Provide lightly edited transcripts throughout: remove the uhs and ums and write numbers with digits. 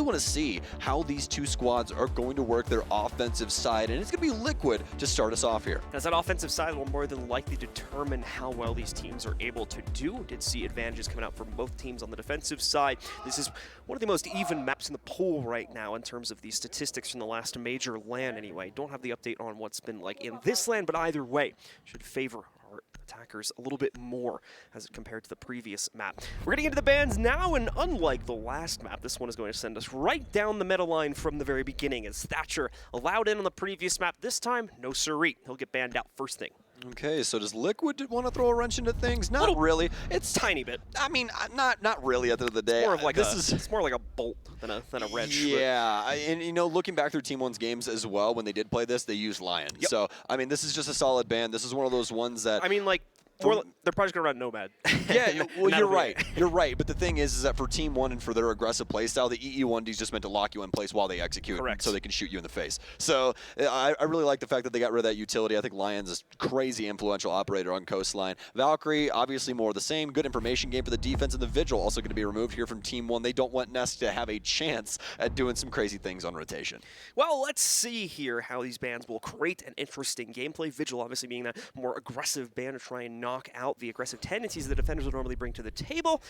want to see how these two squads are going to work their offensive side, and it's going to be Liquid to start us off here. As that offensive side will more than likely determine how well these teams are able to do. We did see advantages coming out from both teams on the defensive side. This is one of the most even maps in the pool right now in terms of the statistics from the last major LAN anyway. Don't have the update on what's been like in this LAN, but either way, should favor our attackers a little bit more as compared to the previous map. We're getting into the bans now, and unlike the last map, this one is going to send us right down the meta line from the very beginning. As Thatcher allowed in on the previous map, this time, no siree. He'll get banned out first thing. Okay, so does Liquid want to throw a wrench into things? Not really. It's Tiny bit. I mean, not really at the end of the day. More of like it's more like a bolt than a wrench. Yeah, and you know, looking back through Team 1's games as well, when they did play this, they used Lion. Yep. So, I mean, this is just a solid ban. This is one of those ones that... I mean, like, they're probably just going to run Nomad. Yeah, well, you're right. You're right. But the thing is that for Team 1 and for their aggressive playstyle, the EE1D is just meant to lock you in place while they execute. Correct. So they can shoot you in the face. So I really like the fact that they got rid of that utility. I think Lion's a crazy influential operator on Coastline. Valkyrie, obviously more of the same. Good information game for the defense, and the Vigil also going to be removed here from Team 1. They don't want Nest to have a chance at doing some crazy things on rotation. Well, let's see here how these bans will create an interesting gameplay. Vigil obviously being that more aggressive ban to try and knock out the aggressive tendencies the defenders would normally bring to the table.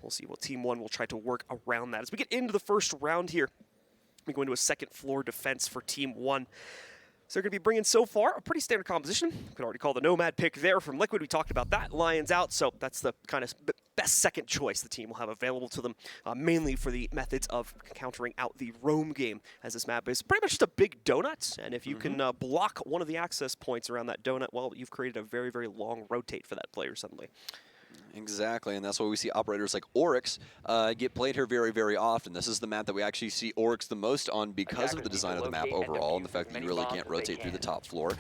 We'll see what Team 1 will try to work around that. As we get into the first round here, we go into a second floor defense for Team 1. So they're going to be bringing so far a pretty standard composition. You can already call the Nomad pick there from Liquid. We talked about that. Lions out, so that's the kind of best second choice the team will have available to them, mainly for the methods of countering out the roam game, as this map is pretty much just a big donut. And if you can block one of the access points around that donut, well, you've created a very, very long rotate for that player suddenly. Exactly, and that's why we see operators like Oryx get played here very, very often. This is the map that we actually see Oryx the most on because of the design of the map overall and the fact that you really can't rotate through the top floor.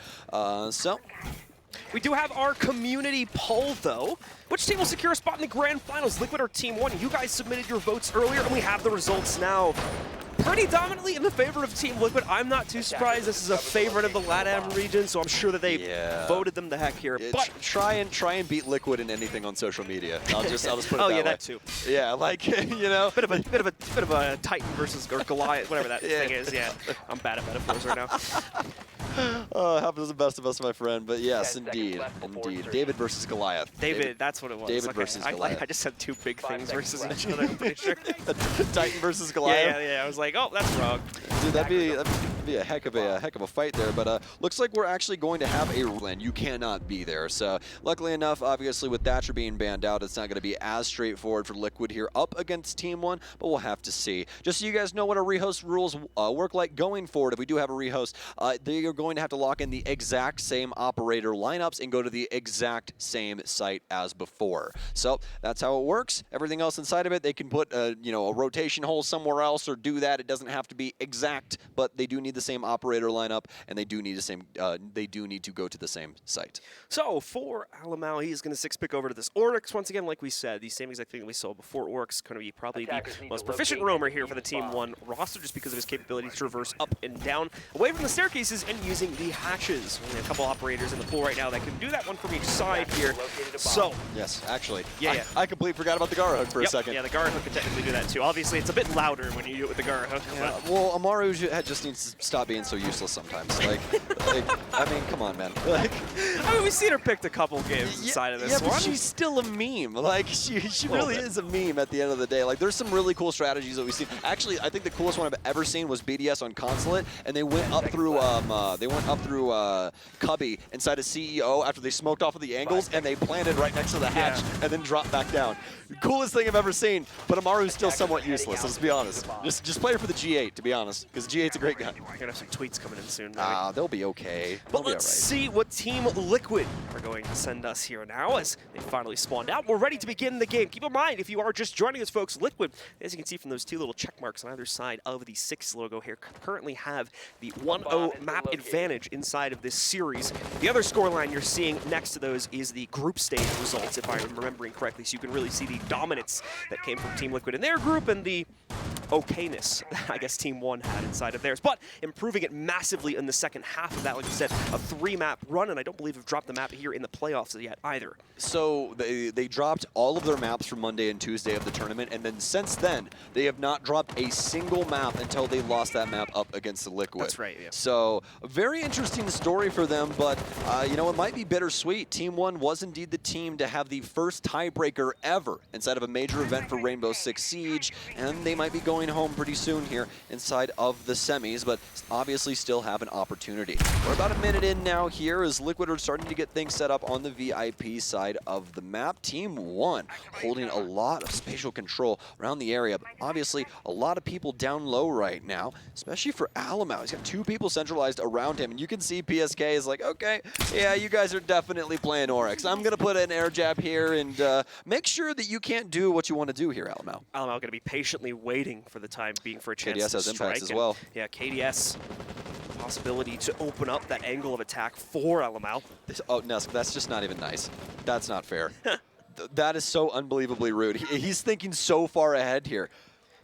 We do have our community poll, though. Which team will secure a spot in the grand finals, Liquid or Team 1? You guys submitted your votes earlier, and we have the results now. Pretty dominantly in the favor of Team Liquid. I'm not too surprised. This is a favorite of the LATAM region, so I'm sure that they voted them the heck here. But try and beat Liquid in anything on social media. I'll just put it that way. Oh yeah, that too. Yeah, like you know, bit of a Titan versus or Goliath, whatever that thing is. Yeah, I'm bad at metaphors right now. Happens the best of us, my friend. But yes, indeed. David versus Goliath. David, that's what it was. David versus Goliath. I just said two big things versus each other, I'm pretty sure. Titan versus Goliath. Yeah. I was like, oh, that's wrong. Dude, that'd be a heck of a fight there. But looks like we're actually going to have a LAN. You cannot be there. So luckily enough, obviously with Thatcher being banned out, it's not going to be as straightforward for Liquid here up against Team 1. But we'll have to see. Just so you guys know what our rehost rules work like going forward. If we do have a rehost, they are going to have to lock in the exact same operator lineups and go to the exact same site as before. So that's how it works. Everything else inside of it, they can put you know, a rotation hole somewhere else or do that. It doesn't have to be exact, but they do need the same operator lineup, and they do need the same. They do need to go to the same site. So for Alamau, he's going to 6-pick over to this Oryx once again. Like we said, the same exact thing that we saw before. Oryx going to be probably the most proficient roamer here for the Team 1 roster, just because of his capability to traverse up and down, away from the staircases, and using the hatches. Only a couple operators in the pool right now that can do that, one from each side here. So yes, actually, yeah. I completely forgot about the Gara hook for a second. Yeah, the Gara hook can technically do that too. Obviously, it's a bit louder when you do it with the Gara hook. Yeah. Well, Amaru just needs to stop being so useless sometimes. Like I mean, come on, man. Like, I mean, we've seen her picked a couple games inside of this one. But she's still a meme. Like, she really is a meme at the end of the day. Like, there's some really cool strategies that we've seen. Actually, I think the coolest one I've ever seen was BDS on Consulate, and they went up through Cubby inside a CEO after they smoked off of the angles, and they planted right next to the hatch and then dropped back down. Coolest thing I've ever seen, but Amaru's still somewhat useless, let's be honest. Just play her for the G8, to be honest, because G8's a great gun. We're going to have some tweets coming in soon. They'll be okay. But let's see what Team Liquid are going to send us here now as they finally spawned out. We're ready to begin the game. Keep in mind, if you are just joining us, folks, Liquid, as you can see from those two little check marks on either side of the 6 logo here, currently have the 1-0 map advantage inside of this series. The other scoreline you're seeing next to those is the group stage results, if I'm remembering correctly, so you can really see the dominance that came from Team Liquid in their group and the okayness I guess Team 1 had inside of theirs, but improving it massively in the second half of that. Like you said, a 3-map run, and I don't believe have dropped the map here in the playoffs yet either. So they dropped all of their maps from Monday and Tuesday of the tournament, and then since then, they have not dropped a single map until they lost that map up against the Liquid. That's right, yeah. So a very interesting story for them, but you know, it might be bittersweet. Team 1 was indeed the team to have the first tiebreaker ever inside of a major event for Rainbow Six Siege, and they might be going home pretty soon here inside of the semis, but obviously still have an opportunity. We're about a minute in now here as Liquid are starting to get things set up on the VIP side of the map. Team 1 holding a lot of spatial control around the area, but obviously a lot of people down low right now, especially for Alamau. He's got 2 people centralized around him, and you can see PSK is like, okay, yeah, you guys are definitely playing Oryx. I'm going to put an air jab here and make sure that you can't do what you want to do here, Alamau. Alamau going to be patiently waiting for the time being for a chance KDS to has strike. impacts as well. Yeah, KDS, possibility to open up that angle of attack for Alamau. Oh, Nesk, that's just not even nice. That's not fair. That is so unbelievably rude. He's thinking so far ahead here.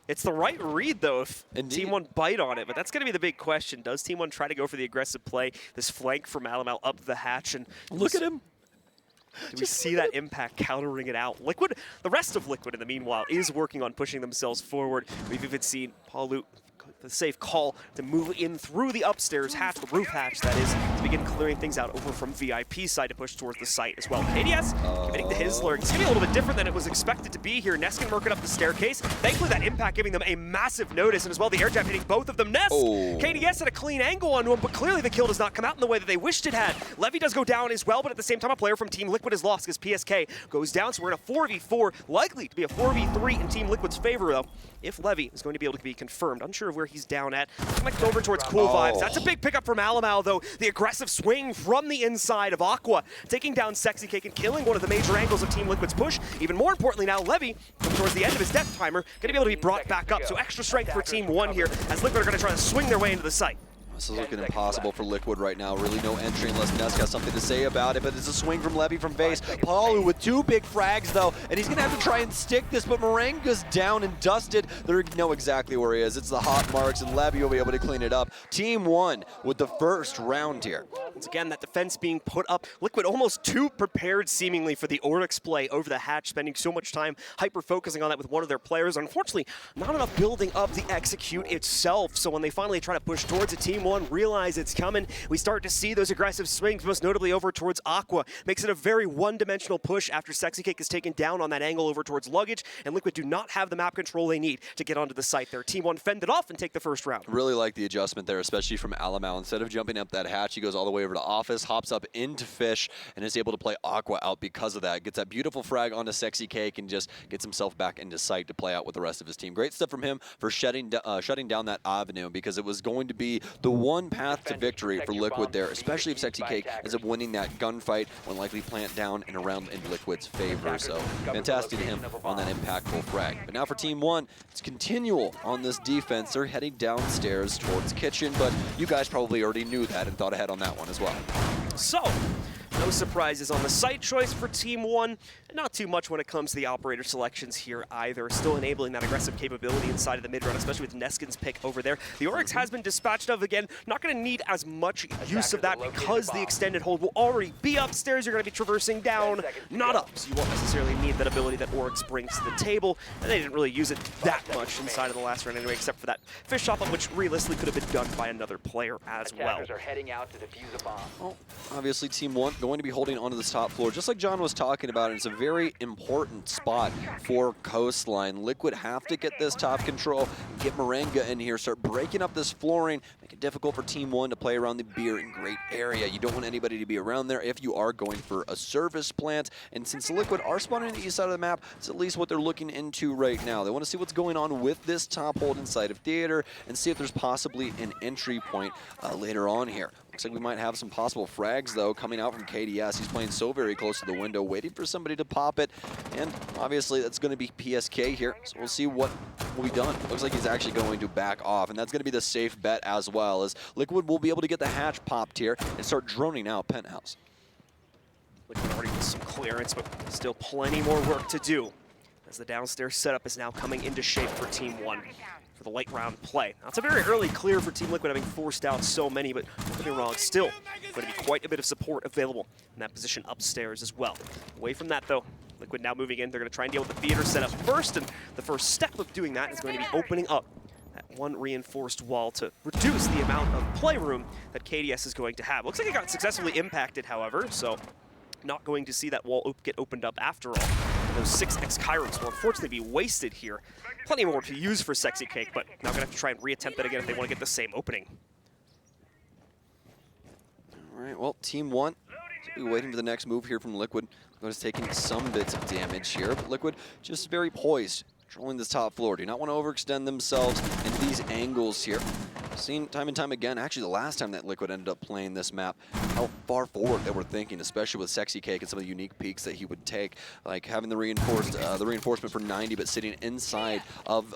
It's the right read, though, if Indeed. Team 1 bite on it, but that's going to be the big question. Does Team 1 try to go for the aggressive play, this flank from Alamau up the hatch? And Look at him. do we see that impact countering it out? Liquid, the rest of Liquid, in the meanwhile, is working on pushing themselves forward. We've even seen Paul Luke, the safe call to move in through the upstairs hatch, the roof hatch, that is, to begin clearing things out over from VIP side to push towards the site as well. KDS committing to his lurk. It's going to be a little bit different than it was expected to be here. Nesk and Merkin up the staircase. Thankfully, that impact giving them a massive notice, and as well, the air jab hitting both of them. Nesk, KDS had a clean angle onto him, but clearly the kill does not come out in the way that they wished it had. Levy does go down as well, but at the same time, a player from Team Liquid is lost because PSK goes down, so we're in a 4v4, likely to be a 4v3 in Team Liquid's favor, though, if Levy is going to be able to be confirmed. Unsure of where he's down at. Connect over towards Cool Vibes. That's a big pickup from Alamau, though. The aggressive swing from the inside of Aqua, taking down Sexy Cake and killing one of the major angles of Team Liquid's push. Even more importantly now, Levy, coming towards the end of his death timer, going to be able to be brought back up. So extra strength for Team 1 here, as Liquid are going to try to swing their way into the site. This is looking impossible for Liquid right now. Really no entry unless Nesk has something to say about it, but it's a swing from Levy from base. Palu with 2 big frags, though, and he's going to have to try and stick this, but Moranga's down and dusted. They know exactly where he is. It's the hot marks, and Levy will be able to clean it up. Team 1 with the first round here. Once again, that defense being put up. Liquid almost too prepared, seemingly, for the Oryx play over the hatch, spending so much time hyper-focusing on that with one of their players. Unfortunately, not enough building up the execute itself, so when they finally try to push towards it, Team 1 realize it's coming. We start to see those aggressive swings, most notably over towards Aqua. Makes it a very one-dimensional push after Sexy Cake is taken down on that angle over towards Luggage, and Liquid do not have the map control they need to get onto the site there. Team 1 fend it off and take the first round. Really like the adjustment there, especially from Alamau. Instead of jumping up that hatch, he goes all the way over to Office, hops up into Fish, and is able to play Aqua out because of that. Gets that beautiful frag onto Sexy Cake and just gets himself back into sight to play out with the rest of his team. Great stuff from him for shutting down that avenue, because it was going to be the one path to victory for Liquid there, especially if Sexy Cake ends up winning that gunfight when likely plant down and around in Liquid's favor. So fantastic to him on that impactful frag. But now for Team 1, it's continual on this defense. They're heading downstairs towards Kitchen, but you guys probably already knew that and thought ahead on that one as well. So, no surprises on the site choice for Team 1. Not too much when it comes to the operator selections here either. Still enabling that aggressive capability inside of the mid-run, especially with Neskin's pick over there. The Oryx has been dispatched of again. Not going to need as much use of that because the extended hold will already be upstairs. You're going to be traversing down, not up. So you won't necessarily need that ability that Oryx brings to the table. And they didn't really use it that much inside of the last round anyway, except for that fish shot, which realistically could have been done by another player as well. Attackers are heading out to defuse a bomb. Well, obviously Team 1 going to be holding onto this top floor, just like John was talking about. It's a very important spot for Coastline. Liquid have to get this top control, get Moringa in here, start breaking up this flooring, make it difficult for Team 1 to play around the beer in great area. You don't want anybody to be around there if you are going for a service plant. And since Liquid are spawning on the east side of the map, it's at least what they're looking into right now. They want to see what's going on with this top hold inside of Theater and see if there's possibly an entry point later on here. Looks like we might have some possible frags, though, coming out from KDS. He's playing so very close to the window, waiting for somebody to pop it. And obviously, that's going to be PSK here. So we'll see what will be done. Looks like he's actually going to back off. And that's going to be the safe bet as well, as Liquid will be able to get the hatch popped here and start droning out Penthouse. Liquid already with some clearance, but still plenty more work to do, as the downstairs setup is now coming into shape for Team 1. for the late round play. Now, it's a very early clear for Team Liquid, having forced out so many, but don't get me wrong, still going to be quite a bit of support available in that position upstairs as well. Away from that, though, Liquid now moving in. They're going to try and deal with the theater setup first, and the first step of doing that is going to be opening up that one reinforced wall to reduce the amount of playroom that KDS is going to have. Looks like it got successfully impacted, however, so not going to see that wall get opened up after all. Those 6x Kyros will unfortunately be wasted here. Plenty more to use for Sexy Cake, but now going to have to try and reattempt that again if they want to get the same opening. All right, well, Team 1 will be waiting for the next move here from Liquid. Liquid is taking some bits of damage here, but Liquid just very poised, controlling this top floor. Do not want to overextend themselves into these angles here. Seen time and time again, actually the last time that Liquid ended up playing this map, how far forward they were thinking, especially with Sexy Cake and some of the unique peaks that he would take, like having the reinforcement for 90, but sitting inside of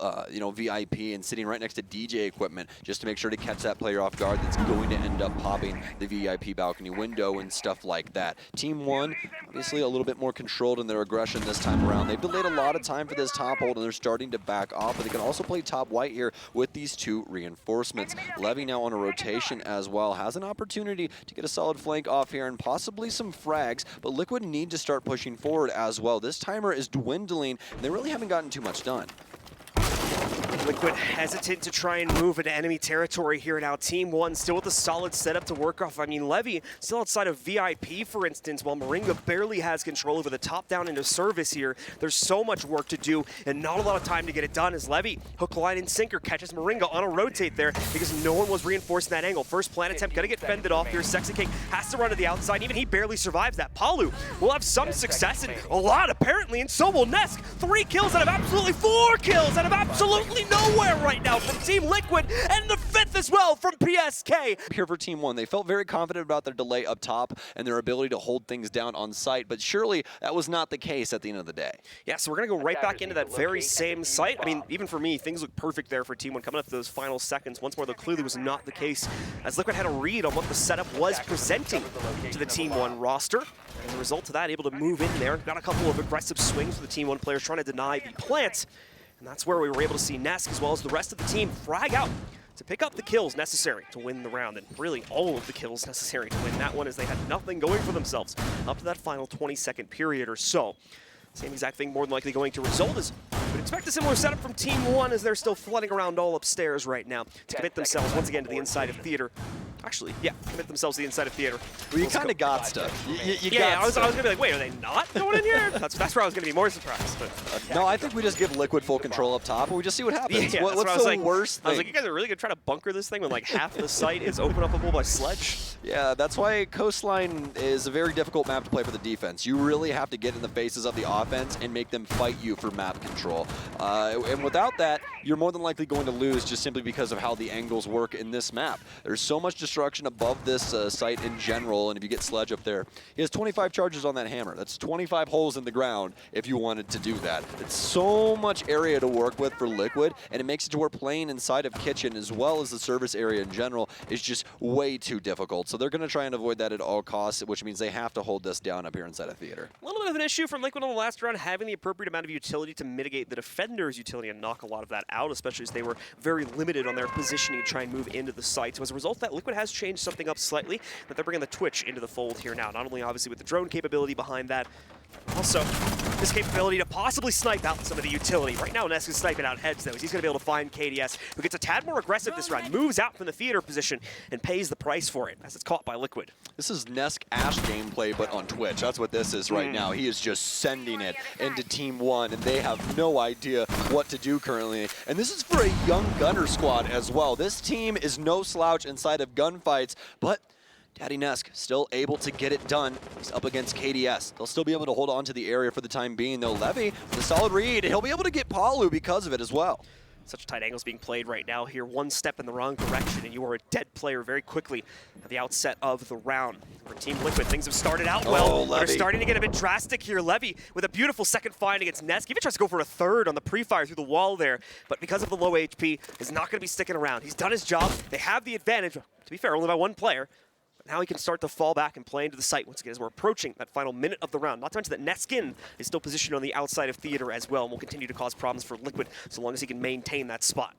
VIP and sitting right next to DJ equipment just to make sure to catch that player off guard that's going to end up popping the VIP balcony window and stuff like that. Team 1, obviously a little bit more controlled in their aggression this time around. They've delayed a lot of time for this top hold and they're starting to back off, but they can also play top white here with these 2 reinforcements. Levy now on a rotation as well, has an opportunity to get a solid flank off here and possibly some frags, but Liquid need to start pushing forward as well. This timer is dwindling, and they really haven't gotten too much done. Liquid hesitant to try and move into enemy territory here now. Team 1 still with a solid setup to work off. I mean, Levy still outside of VIP, for instance, while Moringa barely has control over the top down into service here. There's so much work to do and not a lot of time to get it done as Levy, hook, line, and sinker, catches Moringa on a rotate there because no one was reinforcing that angle. First plant attempt, gonna get fended off here. Sexy Cake has to run to the outside. Even he barely survives that. Palu will have some success and a lot apparently, and so will Nesk. 3 kills out of absolutely 4 kills out of absolutely nowhere right now from Team Liquid, and the 5th as well from PSK. Here for Team 1, they felt very confident about their delay up top and their ability to hold things down on site, but surely that was not the case at the end of the day. Yeah, so we're going to go right back into that very same site. I mean, even for me, things look perfect there for Team 1 coming up to those final seconds. Once more, though, clearly was not the case, as Liquid had a read on what the setup was presenting to the Team 1 roster. And as a result of that, able to move in there. Got a couple of aggressive swings for the Team 1 players trying to deny the plants. And that's where we were able to see Nesk as well as the rest of the team frag out to pick up the kills necessary to win the round, and really all of the kills necessary to win that one as they had nothing going for themselves up to that final 20-second period or so. Same exact thing more than likely going to result as we'd expect a similar setup from Team 1 as they're still flooding around all upstairs right now to commit themselves once again to the inside of theater. Actually, yeah, commit themselves to the inside of theater. Well, you kind of got stuff. I was going to be like, wait, are they not going in here? That's where I was going to be more surprised. But. No, I think we just give Liquid full control up top and we just see what happens. Yeah, what's the worst thing? I was like, you guys are really going to try to bunker this thing when like half the site is open upable by sledge? Yeah, that's why Coastline is a very difficult map to play for the defense. You really have to get in the faces of the offense and make them fight you for map control. And without that, you're more than likely going to lose just simply because of how the angles work in this map. There's so much destruction above this site in general, and if you get Sledge up there, he has 25 charges on that hammer. That's 25 holes in the ground if you wanted to do that. It's so much area to work with for Liquid, and it makes it to where playing inside of Kitchen as well as the service area in general is just way too difficult. So they're going to try and avoid that at all costs, which means they have to hold this down up here inside of theater. A little bit of an issue from Liquid on the last round, having the appropriate amount of utility to mitigate the defender's utility and knock a lot of that out, especially as they were very limited on their positioning to try and move into the site. So as a result of that, Liquid has changed something up slightly, that they're bringing the Twitch into the fold here now. Not only obviously with the drone capability behind that, also this capability to possibly snipe out some of the utility. Right now, Nesk is sniping out heads, though. He's going to be able to find KDS, who gets a tad more aggressive this round, moves out from the theater position, and pays the price for it as it's caught by Liquid. This is Nesk Ash gameplay, but on Twitch. That's what this is right now. He is just sending it into Team 1, and they have no idea what to do currently. And this is for a young gunner squad as well. This team is no slouch inside of gunfights, but Daddy Nesk still able to get it done. He's up against KDS. They'll still be able to hold on to the area for the time being, though. Levy, with a solid read, he'll be able to get Palu because of it as well. Such tight angles being played right now here. One step in the wrong direction, and you are a dead player very quickly at the outset of the round. For Team Liquid, things have started out well. They're starting to get a bit drastic here. Levy with a beautiful second find against Nesk. Even tries to go for a third on the pre-fire through the wall there, but because of the low HP, is not going to be sticking around. He's done his job. They have the advantage, to be fair, only by one player. Now he can start to fall back and play into the site once again as we're approaching that final minute of the round. Not to mention that Neskin is still positioned on the outside of theater as well and will continue to cause problems for Liquid so long as he can maintain that spot.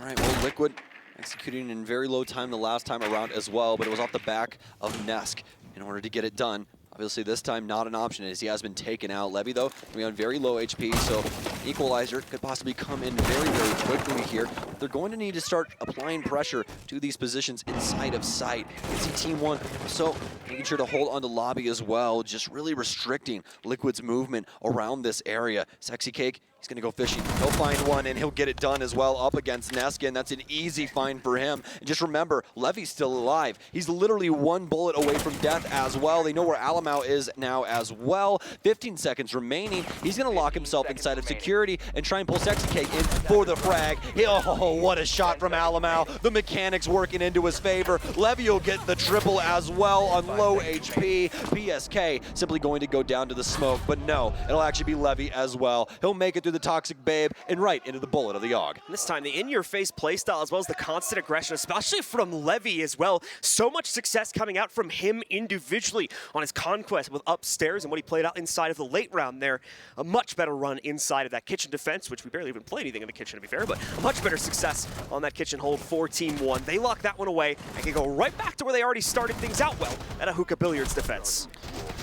All right, well, Liquid executing in very low time the last time around as well, but it was off the back of Nesk in order to get it done. Obviously, this time not an option as he has been taken out. Levy, though, we on very low HP, so Equalizer could possibly come in very, very quickly here. They're going to need to start applying pressure to these positions inside of sight. You see Team One, so making sure to hold on to Lobby as well, just really restricting Liquid's movement around this area. Sexy Cake, he's going to go fishing. He'll find one, and he'll get it done as well up against Neskin. That's an easy find for him. And just remember, Levy's still alive. He's literally one bullet away from death as well. They know where Alamau is now as well. 15 seconds remaining. He's going to lock himself inside of security and try and pull Sexy Cake in for the frag. Oh, what a shot from Alamau. The mechanics working into his favor. Levy will get the triple as well on low HP. PSK simply going to go down to the smoke, but no, it'll actually be Levy as well. He'll make it through the Toxic Babe and right into the bullet of the AUG. This time, the in-your-face playstyle as well as the constant aggression, especially from Levy as well. So much success coming out from him individually on his conquest with upstairs and what he played out inside of the late round there. A much better run inside of that kitchen defense, which we barely even play anything in the kitchen to be fair, but a much better success on that kitchen hold for Team One. They lock that one away and can go right back to where they already started things out well at a Hookah Billiards defense.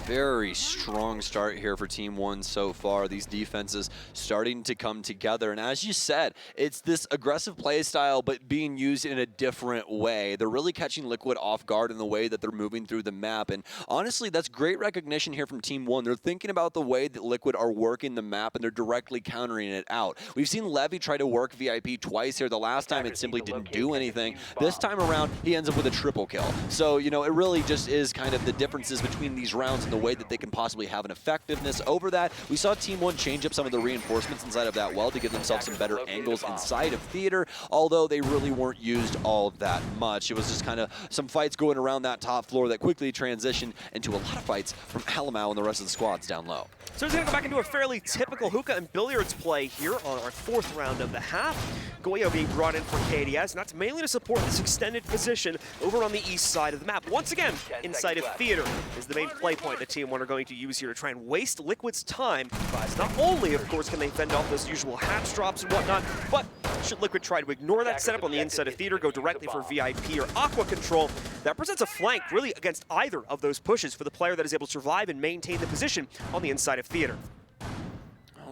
Very strong start here for Team One so far. These defenses starting to come together. And as you said, it's this aggressive play style, but being used in a different way. They're really catching Liquid off guard in the way that they're moving through the map. And honestly, that's great recognition here from Team One. They're thinking about the way that Liquid are working the map, and they're directly countering it out. We've seen Levy try to work VIP twice here. The last time it simply didn't do anything. This time around, he ends up with a triple kill. So, you know, it really just is kind of the differences between these rounds and the way that they can possibly have an effectiveness over that. We saw Team One change up some of the reinforcements inside of that well to give themselves some better angles inside of theater, although they really weren't used all that much. It was just kind of some fights going around that top floor that quickly transitioned into a lot of fights from Alamau and the rest of the squads down low. So he's going to go back into a fairly typical hookah and billiards play here on our fourth round of the half. Goyo being brought in for KDS, and that's mainly to support this extended position over on the east side of the map. Once again, inside of theater is the main play point that Team One are going to use here to try and waste Liquid's time. Not only, of course, can they fend off those usual hatch drops and whatnot, but should Liquid try to ignore that setup on the inside of theater, go directly for VIP or Aqua control, that presents a flank really against either of those pushes for the player that is able to survive and maintain the position on the inside of theater.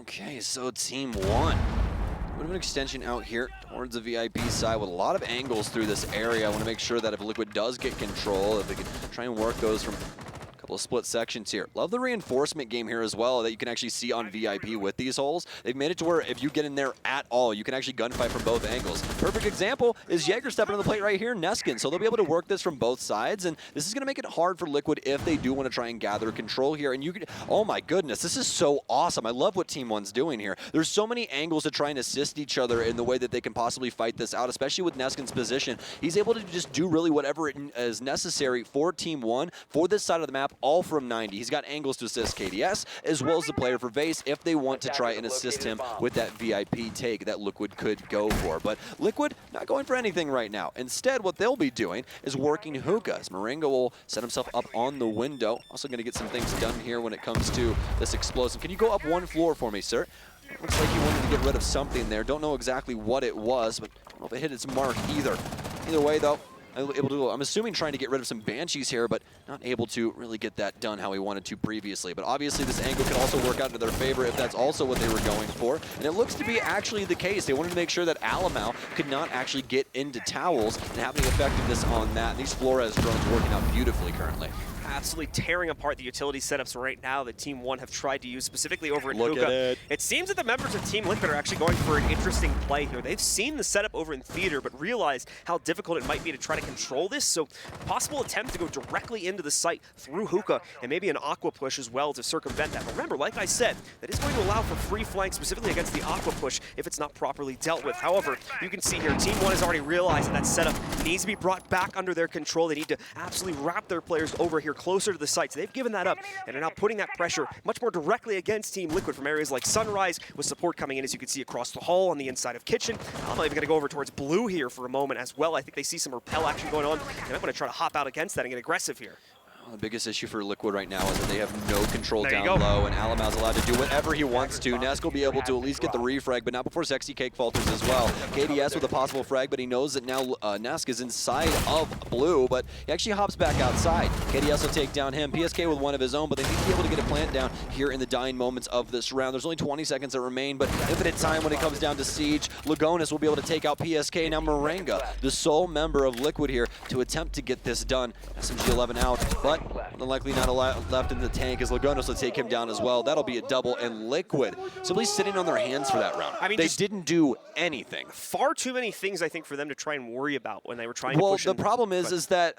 Okay, so Team One. A bit of an extension out here towards the VIP side with a lot of angles through this area. I want to make sure that if Liquid does get control, if they can try and work those from a couple of split sections here. Love the reinforcement game here as well that you can actually see on VIP with these holes. They've made it to where if you get in there at all, you can actually gunfight from both angles. Perfect example is Jaeger stepping on the plate right here, Neskin. So they'll be able to work this from both sides, and this is going to make it hard for Liquid if they do want to try and gather control here. And you can, oh my goodness, this is so awesome. I love what Team One's doing here. There's so many angles to try and assist each other in the way that they can possibly fight this out, especially with Neskin's position. He's able to just do really whatever is necessary for Team One for this side of the map, all from 90. He's got angles to assist KDS, as well as the player for Vase if they want to try and assist him with that VIP take that Liquid could go for. But Liquid not going for anything right now. Instead, what they'll be doing is working hookah. As Marengo will set himself up on the window. Also going to get some things done here when it comes to this explosive. Can you go up one floor for me, sir? Looks like he wanted to get rid of something there. Don't know exactly what it was, but I don't know if it hit its mark either. Either way, though, able to, I'm assuming trying to get rid of some Banshees here, but not able to really get that done how he wanted to previously. But obviously this angle can also work out into their favor if that's also what they were going for. And it looks to be actually the case. They wanted to make sure that Alamau could not actually get into towels and have any effectiveness on that. And these Flores drones working out beautifully currently. Absolutely tearing apart the utility setups right now that Team One have tried to use specifically over in Look Hookah. at it. It seems that the members of Team Liquid are actually going for an interesting play here. They've seen the setup over in theater, but realized how difficult it might be to try to control this. So possible attempt to go directly into the site through Hookah and maybe an Aqua push as well to circumvent that. But remember, like I said, that is going to allow for free flank specifically against the Aqua push if it's not properly dealt with. However, you can see here, Team One has already realized that that setup needs to be brought back under their control. They need to absolutely wrap their players over here closer to the site. So they've given that up and are now putting that pressure much more directly against Team Liquid from areas like Sunrise, with support coming in, as you can see, across the hall on the inside of Kitchen. I'm not even going to go over towards Blue here for a moment as well. I think they see some repel action going on, and I'm going to try to hop out against that and get aggressive here. The biggest issue for Liquid right now is that they have no control There you down go. low, and Alamau's allowed to do whatever he wants to. Nesk will be able to at least get the refrag, but not before Sexy Cake falters as well. KDS with a possible frag, but he knows that now Nesk is inside of blue, but he actually hops back outside. KDS will take down him. PSK with one of his own, but they need to be able to get a plant down here in the dying moments of this round. There's only 20 seconds that remain, but infinite time when it comes down to Siege. Lagonis will be able to take out PSK. Now Moringa, the sole member of Liquid here, to attempt to get this done. SMG 11 out, but likely not a lot left in the tank as Lagonis will take him down as well. That'll be a double, and Liquid simply sitting on their hands for that round. I mean, they didn't do anything. Far too many things, I think, for them to try and worry about when they were trying to push. Well, the problem is that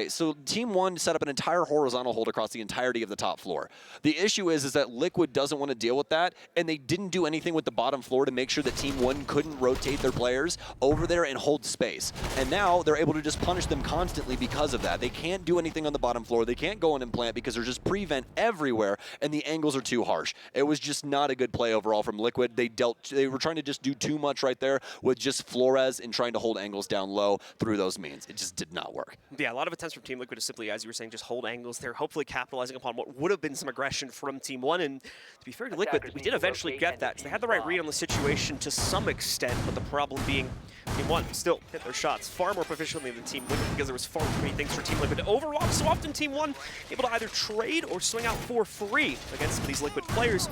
so Team 1 set up an entire horizontal hold across the entirety of the top floor. The issue is that Liquid doesn't want to deal with that, and they didn't do anything with the bottom floor to make sure that Team 1 couldn't rotate their players over there and hold space. And now they're able to just punish them constantly because of that. They can't do anything on the bottom floor. They can't go in and plant because there's just prevent everywhere, and the angles are too harsh. It was just not a good play overall from Liquid. They were trying to just do too much right there with just Flores and trying to hold angles down low through those means. It just did not work. Yeah, a lot of attempts from Team Liquid to simply, as you were saying, just hold angles there, hopefully capitalizing upon what would have been some aggression from Team 1. And to be fair to Liquid, we did eventually get that. So they had the right read on the situation to some extent, but the problem being Team 1 still hit their shots far more proficiently than Team Liquid because there was far too many things for Team Liquid to overwatch. So often Team 1 able to either trade or swing out for free against some of these Liquid players,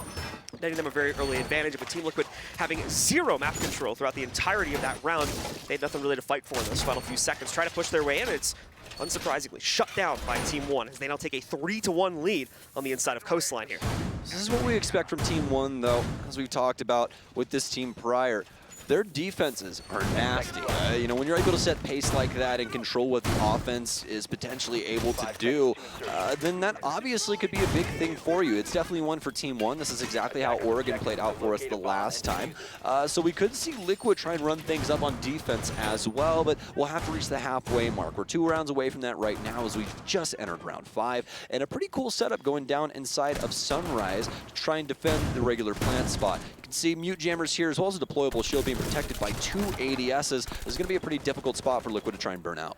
netting them a very early advantage. But Team Liquid having zero map control throughout the entirety of that round, they had nothing really to fight for in those final few seconds. Try to push their way in, and it's unsurprisingly shut down by Team 1 as they now take a 3-1 lead on the inside of Coastline here. This is what we expect from Team 1, though, as we've talked about with this team prior. Their defenses are nasty. You know, when you're able to set pace like that and control what the offense is potentially able to do, then that obviously could be a big thing for you. It's definitely one for Team 1. This is exactly how Oregon played out for us the last time. So we could see Liquid try and run things up on defense as well, but we'll have to reach the halfway mark. We're 2 rounds away from that right now as we've just entered round 5, and a pretty cool setup going down inside of Sunrise to try and defend the regular plant spot. You can see Mute Jammers here as well as a deployable shield being protected by 2 ADSs. This is going to be a pretty difficult spot for Liquid to try and burn out.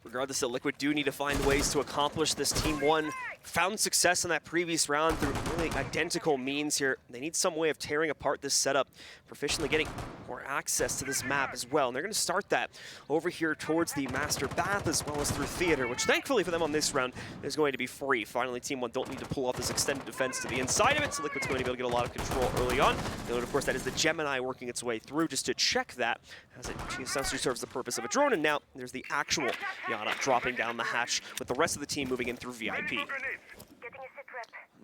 Regardless, that Liquid do need to find ways to accomplish this. Team 1 found success in that previous round through really identical means here. They need some way of tearing apart this setup, proficiently getting more access to this map as well. And they're going to start that over here towards the Master Bath as well as through Theater, which thankfully for them on this round is going to be free. Finally, Team 1 don't need to pull off this extended defense to the inside of it, so Liquid's going to be able to get a lot of control early on. And of course, that is the Gemini working its way through just to check that, as it essentially serves the purpose of a drone. And now there's the actual Yana dropping down the hatch with the rest of the team moving in through VIP.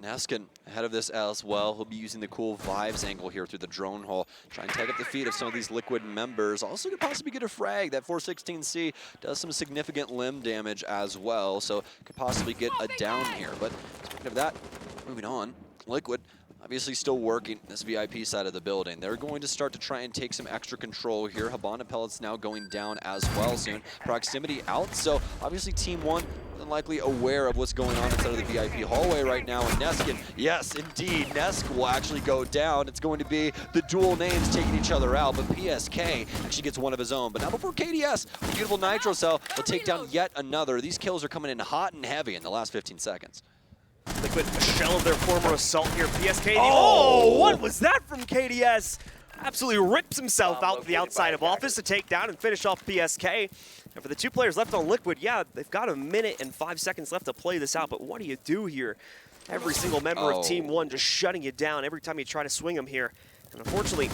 Neskin ahead of this as well. He'll be using the cool Vibes angle here through the drone hole. Try and tag up the feet of some of these Liquid members. Also could possibly get a frag. That 416C does some significant limb damage as well, so could possibly get a down here. But speaking of that, moving on, Liquid obviously still working this VIP side of the building. They're going to start to try and take some extra control here. Habana Pellets now going down as well soon. Proximity out, so obviously Team 1 likely aware of what's going on inside of the VIP hallway right now. And Neskin, yes, indeed, Nesk will actually go down. It's going to be the dual names taking each other out, but PSK actually gets one of his own. But now before KDS, the beautiful Nitro Cell will take down yet another. These kills are coming in hot and heavy in the last 15 seconds. Liquid, a shell of their former assault here. PSK, oh, what was that from KDS? Absolutely rips himself out to the outside of office to take down and finish off PSK. And for the 2 players left on Liquid, yeah, they've got 1 minute and 5 seconds left to play this out, but what do you do here? Every single member of Team 1 just shutting you down every time you try to swing them here. And unfortunately,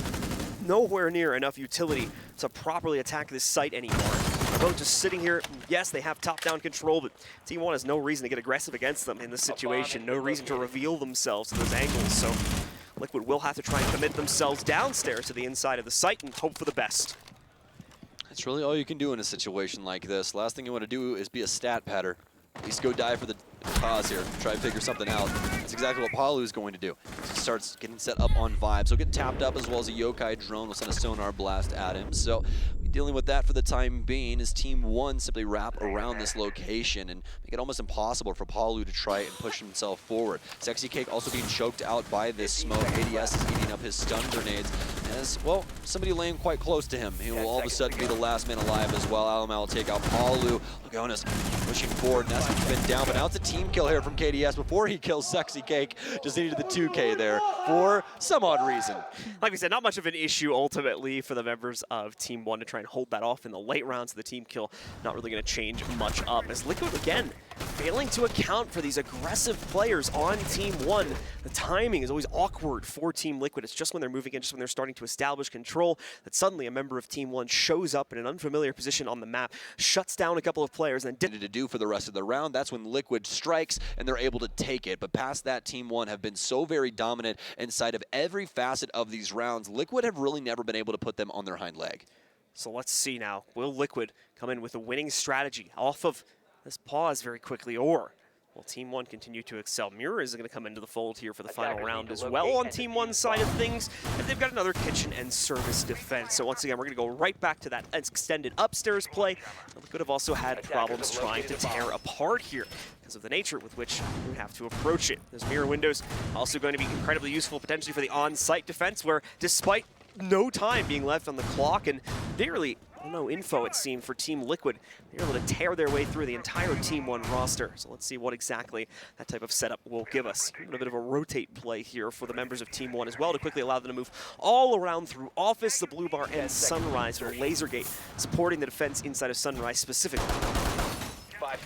nowhere near enough utility to properly attack this site anymore. They're both just sitting here. Yes, they have top-down control, but Team 1 has no reason to get aggressive against them in this situation. No reason to reveal themselves to those angles, so Liquid will have to try and commit themselves downstairs to the inside of the site and hope for the best. That's really all you can do in a situation like this. Last thing you want to do is be a stat patter. At least go die for the cause here. Try and figure something out. That's exactly what Palu is going to do. He starts getting set up on Vibes. He'll get tapped up as well as a Yokai drone will send a sonar blast at him. So we dealing with that for the time being as Team 1 simply wrap around this location and make it almost impossible for Palu to try and push himself forward. Sexy Cake also being choked out by this smoke. ADS is eating up his stun grenades as, well, somebody laying quite close to him. He will all of a sudden be the last man alive as well. Alamo will take out Palu. Lugonis pushing forward. Nesk's been down, but now it's a team kill here from KDS before he kills Sexy Cake. Just needed the 2K there for some odd reason. Like we said, not much of an issue ultimately for the members of Team 1 to try and hold that off in the late rounds of the team kill. Not really going to change much up as Liquid, again, failing to account for these aggressive players on Team 1. The timing is always awkward for Team Liquid. It's just when they're moving in, just when they're starting to establish control, that suddenly a member of Team 1 shows up in an unfamiliar position on the map, shuts down a couple of players, and then to do for the rest of the round. That's when Liquid strikes and they're able to take it. But past that, Team 1 have been so very dominant inside of every facet of these rounds. Liquid have really never been able to put them on their hind leg. So let's see now. Will Liquid come in with a winning strategy off of this pause very quickly, or will Team 1 continue to excel? Mirror is going to come into the fold here for the final round as well on Team 1's side of things, and they've got another kitchen and service defense. So once again, we're going to go right back to that extended upstairs play. Liquid have also had problems trying to tear apart here because of the nature with which we would have to approach it. Those mirror windows also going to be incredibly useful potentially for the on-site defense, where despite no time being left on the clock and barely no info, it seemed, for Team Liquid, they're able to tear their way through the entire Team 1 roster. So let's see what exactly that type of setup will give us. A bit of a rotate play here for the members of Team 1 as well to quickly allow them to move all around through Office, the Blue Bar, and Sunrise for Lasergate, supporting the defense inside of Sunrise specifically.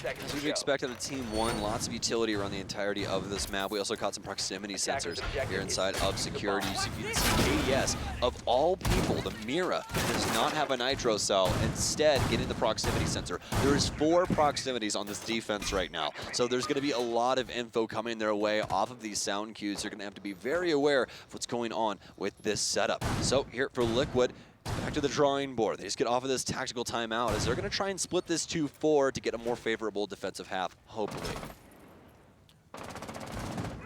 As we've expected of Team 1, lots of utility around the entirety of this map. We also caught some proximity sensors here inside of security. So you can see KDS, of all people, the Mira does not have a nitro cell, instead getting the proximity sensor. There is 4 proximities on this defense right now. So there's going to be a lot of info coming their way off of these sound cues. They're going to have to be very aware of what's going on with this setup. So here for Liquid, back to the drawing board. They just get off of this tactical timeout as they're going to try and split this 2-4 to get a more favorable defensive half, hopefully.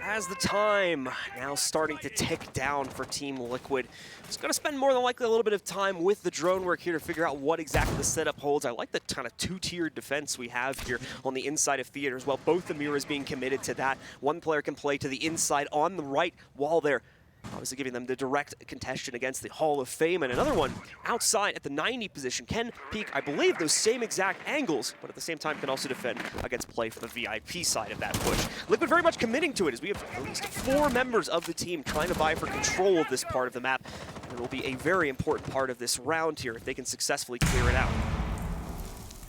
As the time now starting to tick down for Team Liquid, it's going to spend more than likely a little bit of time with the drone work here to figure out what exactly the setup holds. I like the kind of 2-tiered defense we have here on the inside of theater as well. Both the mirrors being committed to that. One player can play to the inside on the right while they're obviously giving them the direct contention against the Hall of Fame, and another one outside at the 90 position can peek, I believe, those same exact angles, but at the same time can also defend against play for the VIP side of that push. Liquid very much committing to it as we have at least 4 members of the team trying to vie for control of this part of the map. It will be a very important part of this round here if they can successfully clear it out.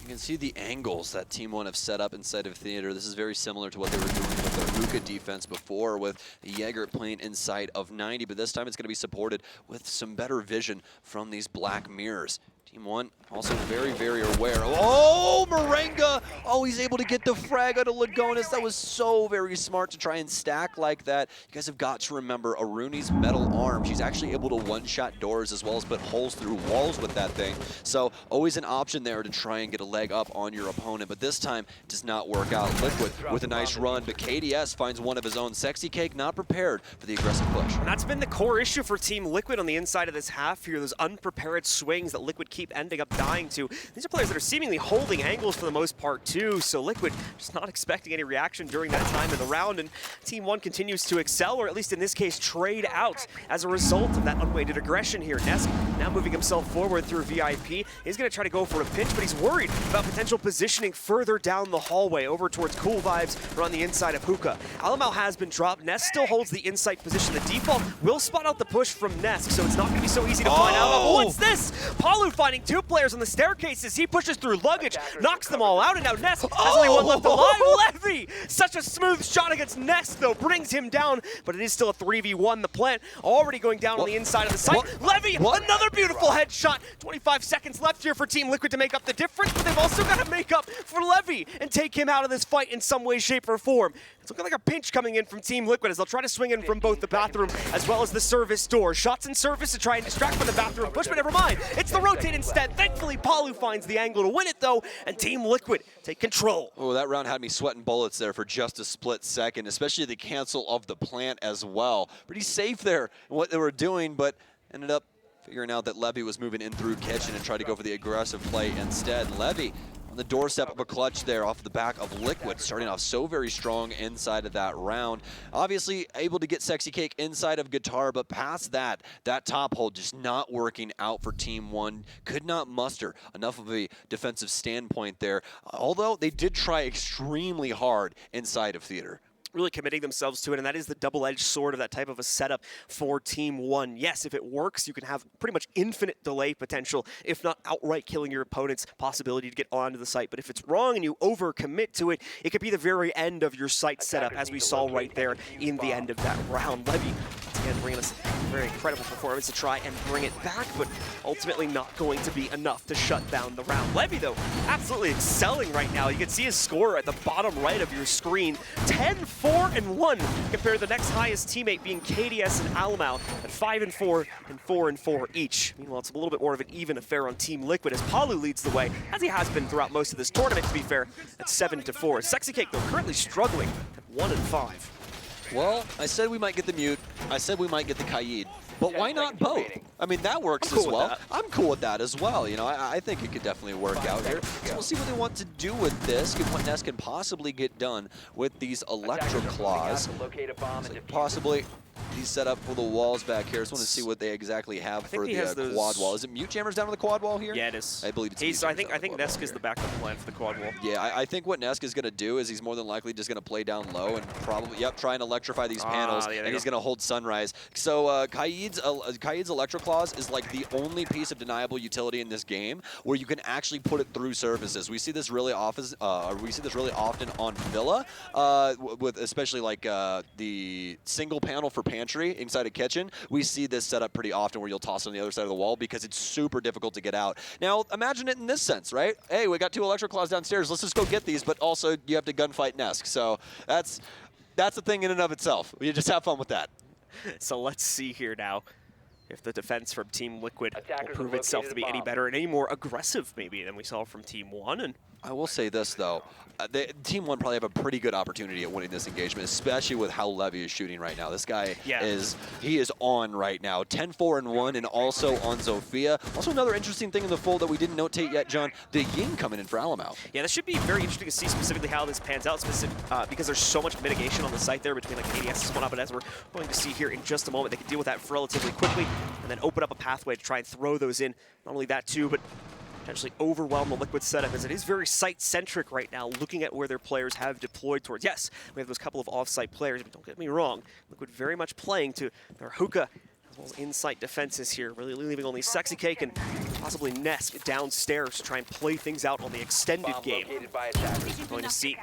You can see the angles that Team 1 have set up inside of theater. This is very similar to what they were doing with their Hookah defense before, with the Jaeger playing inside of 90, but this time it's going to be supported with some better vision from these black mirrors. Team 1 also very, very aware. Oh, Morenga! Oh, he's able to get the frag out of Lugonis. That was so very smart to try and stack like that. You guys have got to remember Aruni's metal arm. She's actually able to one-shot doors as well as put holes through walls with that thing. So always an option there to try and get a leg up on your opponent, but this time it does not work out. Liquid with a nice run, but KDS finds one of his own. Sexy Cake not prepared for the aggressive push. And that's been the core issue for Team Liquid on the inside of this half here, those unprepared swings that Liquid keep ending up dying to. These are players that are seemingly holding angles for the most part too, so Liquid just not expecting any reaction during that time in the round, and Team 1 continues to excel, or at least in this case trade out as a result of that unweighted aggression here. Nesk now moving himself forward through VIP. He's going to try to go for a pinch, but he's worried about potential positioning further down the hallway over towards Cool Vibes or on the inside of Hookah. Alamau has been dropped. Nesk still holds the inside position. The default will spot out the push from Nesk, so it's not going to be so easy to find out. Oh, what's this? Palu finding 2 players on the staircases. He pushes through luggage, knocks them all out, and now Nesk has only one left alive. Levy! Such a smooth shot against Nesk, though, brings him down, but it is still a 3v1. The plant already going down on the inside of the site. Levy, another beautiful headshot. 25 seconds left here for Team Liquid to make up the difference, but they've also got to make up for Levy and take him out of this fight in some way, shape, or form. It's looking like a pinch coming in from Team Liquid as they'll try to swing in from both the bathroom as well as the service door. Shots in service to try and distract from the bathroom push, but never mind. It's the rotate instead. Thankfully, Palu finds the angle to win it, though, and Team Liquid take control. Oh, that round had me sweating bullets there for just a split second, especially the cancel of the plant as well. Pretty safe there in what they were doing, but ended up figuring out that Levy was moving in through Kitchen and tried to go for the aggressive play instead. Levy on the doorstep of a clutch there off the back of Liquid, starting off so very strong inside of that round. Obviously able to get Sexy Cake inside of Guitar, but past that top hold just not working out for Team One. Could not muster enough of a defensive standpoint there, although they did try extremely hard inside of Theater. Really committing themselves to it, and that is the double-edged sword of that type of a setup for Team One. Yes, if it works, you can have pretty much infinite delay potential, if not outright killing your opponent's possibility to get onto the site. But if it's wrong and you overcommit to it, it could be the very end of your site setup, as we saw right there in the end of that round. Levy, again, bringing us a very incredible performance to try and bring it back, but ultimately not going to be enough to shut down the round. Levy, though, absolutely excelling right now. You can see his score at the bottom right of your screen. 10-4-1 compared to the next highest teammate being KDS and Alamau at 5-4 and 4-4 each. Meanwhile, it's a little bit more of an even affair on Team Liquid as Palu leads the way, as he has been throughout most of this tournament, to be fair, at 7-4. Sexy Cake, though, currently struggling at 1-5. Well, I said we might get the Mute. I said we might get the Kaid. But why not both? I mean, that works as well. I'm cool with that as well. You know, I think it could definitely work out here. So we'll see what they want to do with this, and what Ness can possibly get done with these Electro Claws. So possibly he's set up for the walls back here. I just want to see what they exactly have for the quad wall. Is it Mute Jammers down on the quad wall here? Yeah, it is. I believe it's I think Nesk is the backup plan for the quad wall. Yeah, I think what Nesk is going to do is he's more than likely just going to play down low and probably, try and electrify these panels, and he's going to hold Sunrise. So Kaid's Electro Claws is like the only piece of deniable utility in this game where you can actually put it through surfaces. We see this really often. On Villa, with especially like the single panel for pantry inside a kitchen. We see this set up pretty often where you'll toss it on the other side of the wall because it's super difficult to get out. Now imagine it in this sense, right? Hey, we got 2 Electro Claws downstairs. Let's just go get these, but also you have to gunfight Nesk. So that's a thing in and of itself. You just have fun with that. So let's see here now if the defense from Team Liquid will prove itself to be any better and any more aggressive maybe than we saw from Team One. And I will say this, though. Team One probably have a pretty good opportunity at winning this engagement, especially with how Levy is shooting right now. This guy is on right now. 10-4-1 and also on Zofia. Also another interesting thing in the fold that we didn't notate yet, John, the Ying coming in for Alamau. Yeah, this should be very interesting to see specifically how this pans out, because there's so much mitigation on the site there between like ADS and whatnot, but as we're going to see here in just a moment, they can deal with that relatively quickly and then open up a pathway to try and throw those in. Not only that too, but potentially overwhelm the Liquid setup, as it is very site-centric right now, looking at where their players have deployed towards. Yes, we have those couple of off-site players, but don't get me wrong, Liquid very much playing to their hookah as well as in-site defenses here, really leaving only Sexy Cake and possibly Nesk downstairs to try and play things out on the extended game. We're going to see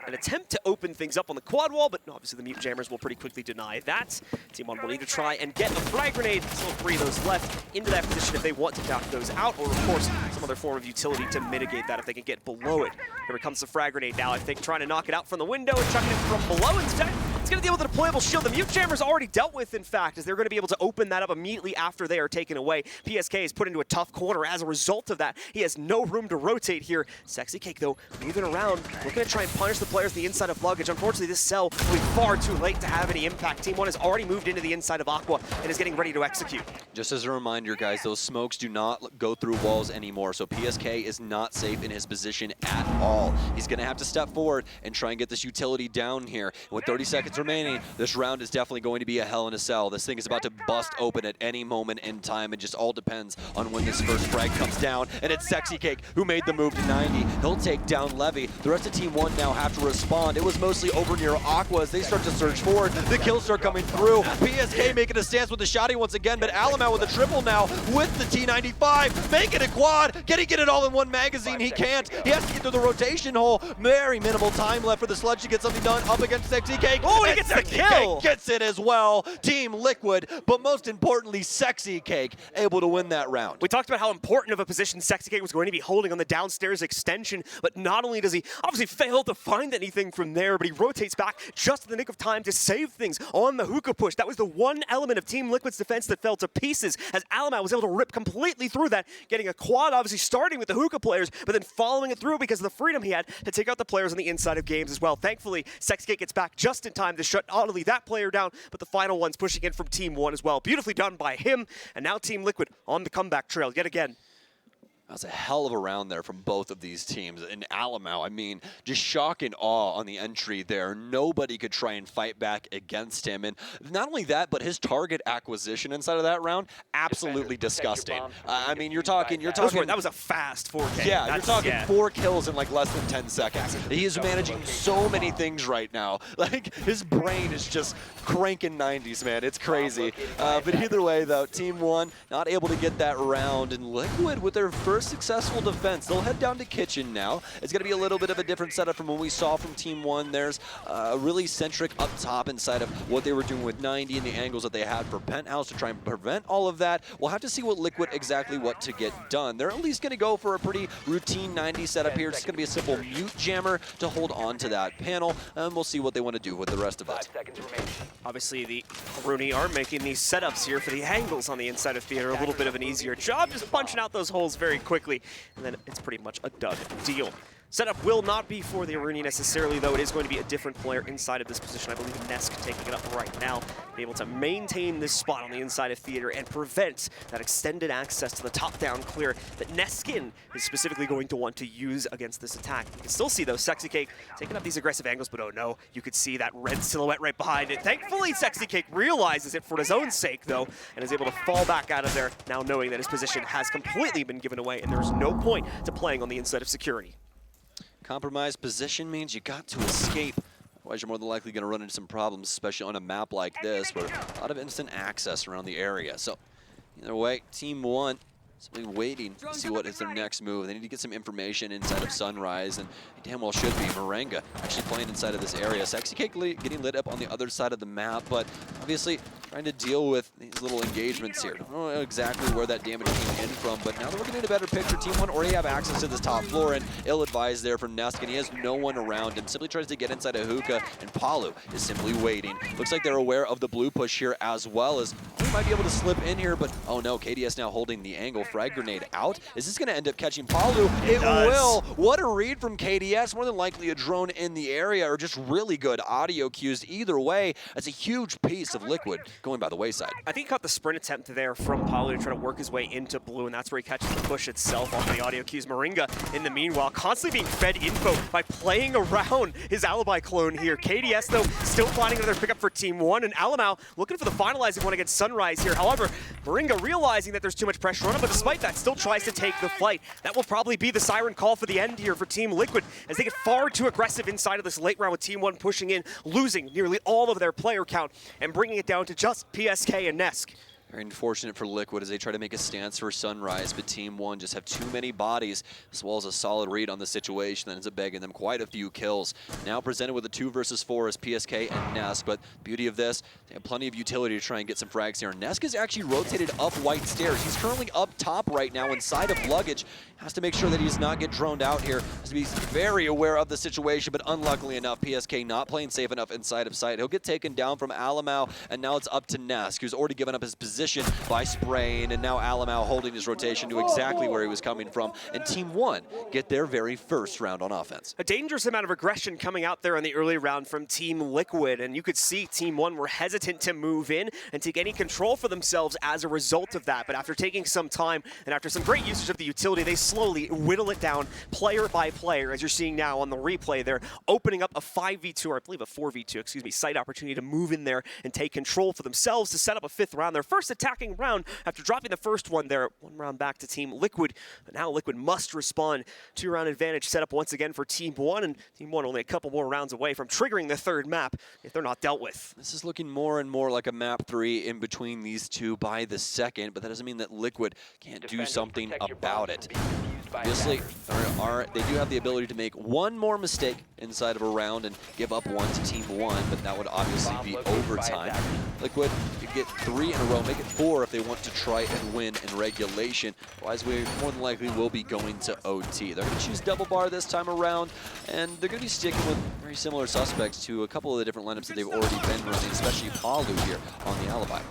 an attempt to open things up on the quad wall, but obviously the Mute Jammers will pretty quickly deny that. Team One will need to try and get a frag grenade, still 3 of those left, into that position if they want to knock those out, or of course, some other form of utility to mitigate that if they can get below it. Here comes the frag grenade now, I think, trying to knock it out from the window and chucking it from below instead. It's going to deal with a deployable shield. The Mute Jammers already dealt with, in fact, as they're going to be able to open that up immediately after they are taken away. PSK is put into a tough corner as a result of that. He has no room to rotate here. Sexy Cake, though, moving around, looking to try and punish the players on the inside of Luggage. Unfortunately, this cell will be far too late to have any impact. Team One has already moved into the inside of Aqua and is getting ready to execute. Just as a reminder, guys, those smokes do not go through walls anymore, so PSK is not safe in his position at all. He's going to have to step forward and try and get this utility down here. And with 30 seconds remaining, this round is definitely going to be a hell in a cell. This thing is about to bust open at any moment in time. It just all depends on when this first frag comes down. And it's Sexy Cake who made the move to 90. He'll take down Levy. The rest of Team One now have to respond. It was mostly over near Aqua as they start to surge forward. The kills are coming through. PSK making a stance with the shotty once again, but Alamau with a triple now with the T95. Making a quad. Can he get it all in one magazine? He can't. He has to get through the rotation hole. Very minimal time left for the Sludge to get something done up against Sexy Cake. Oh, he gets the kill! Gets it as well. Team Liquid, but most importantly, Sexy Cake able to win that round. We talked about how important of a position Sexy Cake was going to be holding on the downstairs extension, but not only does he obviously fail to find anything from there, but he rotates back just in the nick of time to save things on the hookah push. That was the one element of Team Liquid's defense that fell to pieces, as Alamau was able to rip completely through that, getting a quad obviously starting with the hookah players, but then following it through because of the freedom he had to take out the players on the inside of games as well. Thankfully, Sexgate gets back just in time to shut not only that player down, but the final one's pushing in from Team 1 as well. Beautifully done by him, and now Team Liquid on the comeback trail yet again. That was a hell of a round there from both of these teams. And Alamo, I mean, just shock and awe on the entry there. Nobody could try and fight back against him. And not only that, but his target acquisition inside of that round, absolutely disgusting. I mean, you're talking. That was a fast 4K. Yeah, you're talking 4 kills in like less than 10 seconds. He is managing so many things right now. Like, his brain is just cranking 90s, man. It's crazy. But either way, though, Team 1 not able to get that round. And Liquid with their first successful defense. They'll head down to Kitchen now. It's going to be a little bit of a different setup from what we saw from Team 1. There's really centric up top inside of what they were doing with 90 and the angles that they had for Penthouse to try and prevent all of that. We'll have to see what Liquid exactly what to get done. They're at least going to go for a pretty routine 90 setup here. It's going to be a simple mute jammer to hold on to that panel, and we'll see what they want to do with the rest of it. Obviously, the Rooney are making these setups here for the angles on the inside of Theater a little bit of an easier job, just punching out those holes very quickly, and then it's pretty much a done deal. Setup will not be for the Aruni necessarily, though. It is going to be a different player inside of this position. I believe Nesk taking it up right now, be able to maintain this spot on the inside of Theater and prevent that extended access to the top-down clear that Neskin is specifically going to want to use against this attack. You can still see, though, Sexy Cake taking up these aggressive angles, but oh no, you could see that red silhouette right behind it. Thankfully, Sexy Cake realizes it for his own sake, though, and is able to fall back out of there, now knowing that his position has completely been given away, and there's no point to playing on the inside of security. Compromised position means you got to escape. Otherwise, you're more than likely going to run into some problems, especially on a map like this, where a lot of instant access around the area. So, either way, Team 1 simply waiting to see what is their next move. They need to get some information inside of Sunrise, and they damn well should be. Morenga actually playing inside of this area. Sexy Cake getting lit up on the other side of the map, but obviously trying to deal with these little engagements here. I don't know exactly where that damage came in from, but now they're looking at a better picture. Team 1 already have access to this top floor, and ill-advised there from Nesk, and he has no one around him. Simply tries to get inside of Hookah, and Palu is simply waiting. Looks like they're aware of the blue push here as well, as he might be able to slip in here, but oh no, KDS now holding the angle. Frag grenade out. Is this going to end up catching Palu? It will. What a read from KDS. More than likely a drone in the area, or just really good audio cues. Either way, that's a huge piece of Liquid going by the wayside. I think he caught the sprint attempt there from Palu to try to work his way into blue, and that's where he catches the push itself off the audio cues. Morenga, in the meanwhile, constantly being fed info by playing around his alibi clone here. KDS, though, still finding another pickup for Team 1, and Alamau looking for the finalizing one against Sunrise here. However, Morenga realizing that there's too much pressure on him, but despite that, still tries to take the fight. That will probably be the siren call for the end here for Team Liquid, as they get far too aggressive inside of this late round with Team 1 pushing in, losing nearly all of their player count, and bringing it down to just PSK and Nesk. Very unfortunate for Liquid as they try to make a stance for Sunrise, but Team 1 just have too many bodies, as well as a solid read on the situation that ends up begging them quite a few kills. Now presented with a 2 versus 4 as PSK and Nesk, but beauty of this, they have plenty of utility to try and get some frags here. Nesk is actually rotated up White Stairs. He's currently up top right now inside of Luggage. Has to make sure that he does not get droned out here. Has to be very aware of the situation, but unluckily enough, PSK not playing safe enough inside of sight. He'll get taken down from Alamau, and now it's up to Nesk, who's already given up his position by spraying, and now Alamau holding his rotation to exactly where he was coming from. And Team 1 get their very first round on offense. A dangerous amount of aggression coming out there in the early round from Team Liquid, and you could see Team 1 were hesitant to move in and take any control for themselves as a result of that. But after taking some time and after some great usage of the utility, they slowly whittle it down player by player, as you're seeing now on the replay. They're opening up a 5v2, or I believe a 4v2, site opportunity to move in there and take control for themselves to set up a 5th round. Their first attacking round after dropping the first one there. 1 round back to Team Liquid, but now Liquid must respond. 2-round advantage set up once again for Team 1, and Team 1 only a couple more rounds away from triggering the 3rd map if they're not dealt with. This is looking more and more like a map 3 in between these two by the second, but that doesn't mean that Liquid can't do something about it. Obviously, they do have the ability to make one more mistake inside of a round and give up one to Team 1, but that would obviously be overtime. Liquid could get 3 in a row, make it 4 if they want to try and win in regulation. Otherwise, we more than likely will be going to OT. They're going to choose double bar this time around, and they're going to be sticking with very similar suspects to a couple of the different lineups that they've already been running, especially Palu here on the alibi.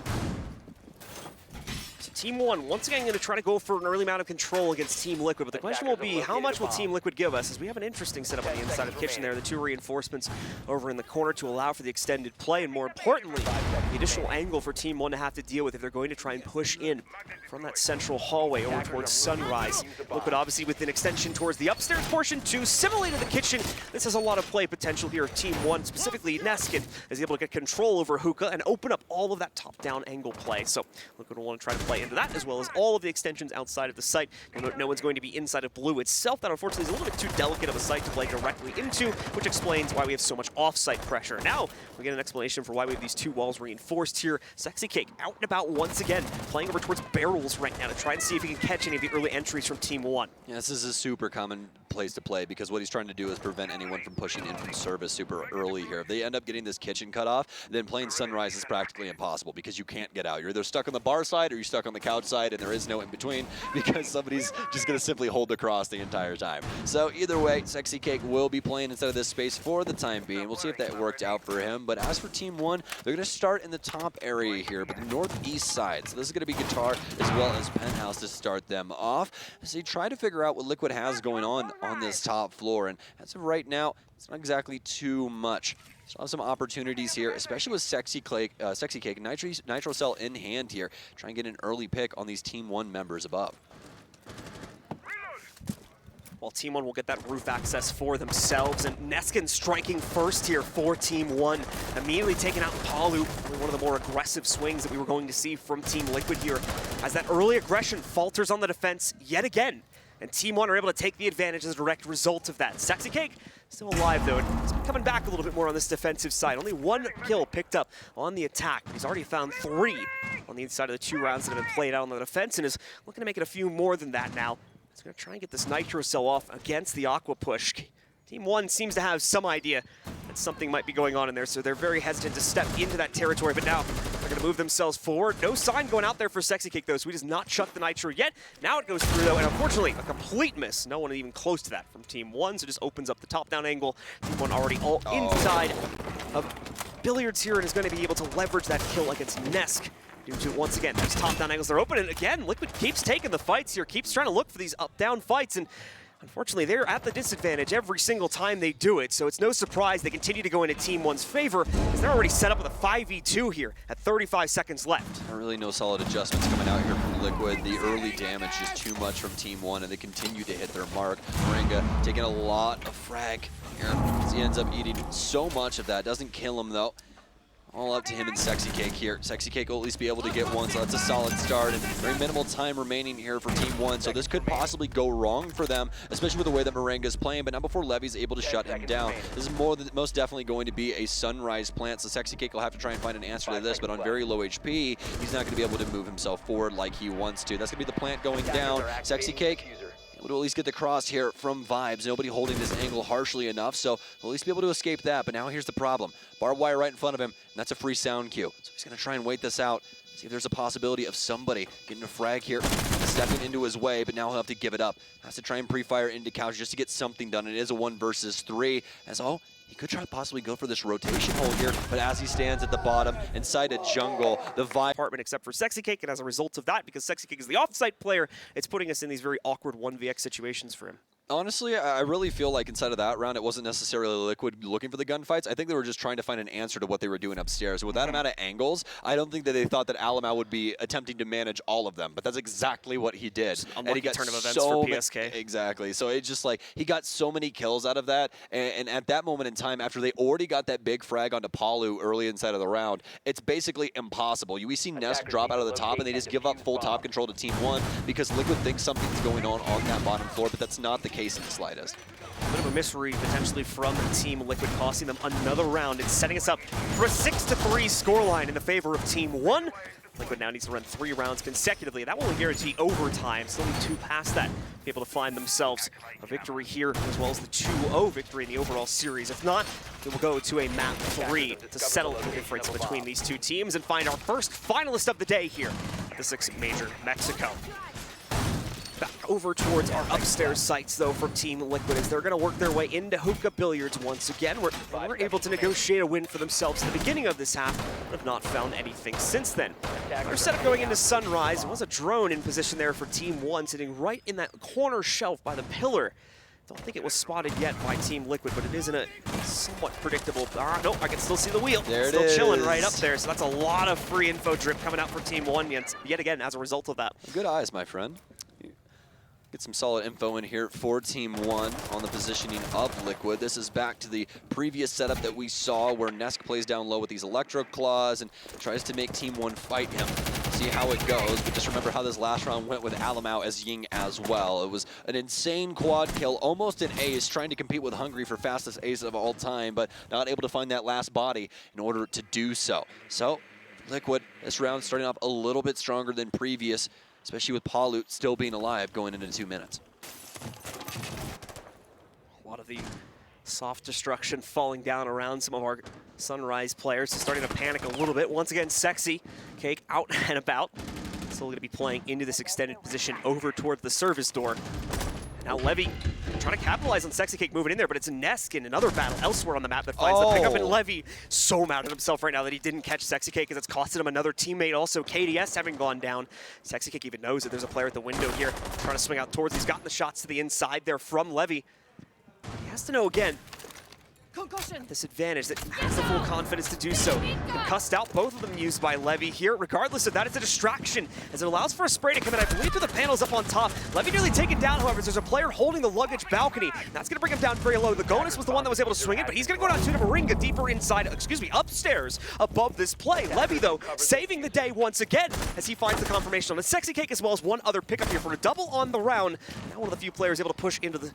Team One, once again, going to try to go for an early amount of control against Team Liquid, but the question will be, how much will Team Liquid give us? As we have an interesting setup on the inside of the kitchen there, the 2 reinforcements over in the corner to allow for the extended play, and more importantly, the additional angle for Team One to have to deal with if they're going to try and push in from that central hallway over towards Sunrise. Liquid obviously with an extension towards the upstairs portion to similarly to the kitchen. This has a lot of play potential here. Team One, specifically Neskin, is able to get control over Hookah and open up all of that top-down angle play. So Liquid will want to try to play into that, as well as all of the extensions outside of the site. You'll note no one's going to be inside of Blue itself. That unfortunately is a little bit too delicate of a site to play directly into, which explains why we have so much off-site pressure. Now we get an explanation for why we have these 2 walls reinforced here. Sexy Cake out and about once again, playing over towards barrels right now to try and see if he can catch any of the early entries from Team One. Yeah, this is a super common place to play because what he's trying to do is prevent anyone from pushing in from service super early here. If they end up getting this kitchen cut off, then playing Sunrise is practically impossible because you can't get out. You're either stuck on the bar side or you're stuck on the couch side, and there is no in between because somebody's just going to simply hold the cross the entire time. So either way, Sexy Cake will be playing inside of this space for the time being. We'll see if that worked out for him. But as for Team One, they're going to start in the top area here, but the northeast side. So this is going to be Guitar as well as Penthouse to start them off. So you try to figure out what Liquid has going on this top floor, and as of right now, it's not exactly too much. Still have some opportunities here, especially with Sexy Cake, Nitro Cell in hand here. Try and get an early pick on these Team One members above. While Team One will get that roof access for themselves, and Neskin striking first here for Team One, immediately taking out Palu, one of the more aggressive swings that we were going to see from Team Liquid here, as that early aggression falters on the defense yet again. And Team One are able to take the advantage as a direct result of that. Sexy Cake still alive, though. He's been coming back a little bit more on this defensive side. Only 1 kill picked up on the attack. He's already found 3 on the inside of the 2 rounds that have been played out on the defense, and is looking to make it a few more than that now. He's going to try and get this Nitro Cell off against the Aqua push. Team One seems to have some idea that something might be going on in there, so they're very hesitant to step into that territory, but now they're going to move themselves forward. No sign going out there for Sexy Cake, though, so he does not chuck the Nitro yet. Now it goes through, though, and unfortunately, a complete miss. No one even close to that from Team One, so just opens up the top-down angle. Team One already all inside of Billiards here and is going to be able to leverage that kill against Nesk. Due to, once again, those top-down angles are open, and again, Liquid keeps taking the fights here, keeps trying to look for these up-down fights, and unfortunately, they're at the disadvantage every single time they do it, so it's no surprise they continue to go into Team One's favor, as they're already set up with a 5v2 here at 35 seconds left. Really no solid adjustments coming out here from Liquid. The early damage is too much from Team One, and they continue to hit their mark. Moringa taking a lot of frag here as he ends up eating so much of that. Doesn't kill him, though. All up to him and Sexy Cake here. Sexy Cake will at least be able to get one, so that's a solid start. And very minimal time remaining here for Team One, so this could possibly go wrong for them, especially with the way that Moringa's playing. But not before Levy's able to shut him down. This is most definitely going to be a Sunrise plant, so Sexy Cake will have to try and find an answer to this. But on very low HP, he's not going to be able to move himself forward like he wants to. That's going to be the plant going down. Sexy Cake able to at least get the cross here from Vibes. Nobody holding this angle harshly enough, so we'll at least be able to escape that. But now here's the problem. Barbed wire right in front of him, and that's a free sound cue. So he's going to try and wait this out, see if there's a possibility of somebody getting a frag here, stepping into his way, but now he'll have to give it up. Has to try and pre-fire into couch just to get something done. It is a 1 versus 3, as he could try to possibly go for this rotation hole here, but as he stands at the bottom inside a jungle, the vibe department except for Sexy Cake, and as a result of that, because Sexy Cake is the off-site player, it's putting us in these very awkward 1vx situations for him. Honestly, I really feel like inside of that round, it wasn't necessarily Liquid looking for the gunfights. I think they were just trying to find an answer to what they were doing upstairs. With that amount of angles, I don't think that they thought that Alamau would be attempting to manage all of them, but that's exactly what he did. And he got turn of events for PSK. Exactly. So it's just like, he got so many kills out of that, and at that moment in time, after they already got that big frag onto Palu early inside of the round, it's basically impossible. We see Nesk drop out of the top, and they just give up full top control to Team One because Liquid thinks something's going on that bottom floor, but that's not the case in the slightest. A bit of a misread potentially from Team Liquid, costing them another round. It's setting us up for a 6-3 scoreline in the favor of Team One. Liquid now needs to run 3 rounds consecutively. That will only guarantee overtime. Still need 2 past that to be able to find themselves a victory here, as well as the 2-0 victory in the overall series. If not, we will go to a map 3 to settle the difference between these 2 teams and find our first finalist of the day here at the 6th Major Mexico. back over towards our upstairs sites, though, from Team Liquid, as they're going to work their way into Hookah Billiards once again. We're able to negotiate a win for themselves at the beginning of this half, but have not found anything since then. Their setup going into Sunrise. It was a drone in position there for Team 1, sitting right in that corner shelf by the pillar. Don't think it was spotted yet by Team Liquid, but it is in a somewhat predictable... nope, I can still see the wheel. There it still is. Chilling right up there, so that's a lot of free info drip coming out for Team 1 yet again as a result of that. Good eyes, my friend. Get some solid info in here for Team 1 on the positioning of Liquid. This is back to the previous setup that we saw where Nesk plays down low with these Electro Claws and tries to make Team 1 fight him. See how it goes, but just remember how this last round went with Alamau as Ying as well. It was an insane quad kill, almost an ace, trying to compete with Hungry for fastest ace of all time, but not able to find that last body in order to do so. So, Liquid, this round starting off a little bit stronger than previous, especially with Palut still being alive going into 2 minutes. A lot of the soft destruction falling down around some of our Sunrise players, so starting to panic a little bit. Once again, Sexy Cake out and about. Still going to be playing into this extended position over towards the service door. And now Levy trying to capitalize on Sexy Cake moving in there, but it's Nesk in another battle elsewhere on the map that finds the pickup, and Levy so mad at himself right now that he didn't catch Sexy Cake, because it's costed him another teammate. Also, KDS having gone down. Sexy Cake even knows that there's a player at the window here trying to swing out towards. He's gotten the shots to the inside there from Levy. He has to know again, this advantage that has the full confidence to do so. Concussed out, both of them used by Levy here. Regardless of that, it's a distraction as it allows for a spray to come in, I believe, to the panels up on top. Levy nearly taken down, however, as there's a player holding the luggage balcony. That's going to bring him down very low. The Gonus was the one that was able to swing it, but he's going to go down to Moringa deeper inside, upstairs above this play. Levy, though, saving the day once again as he finds the confirmation on the Sexy Cake, as well as one other pickup here for a double on the round. Now one of the few players able to push into the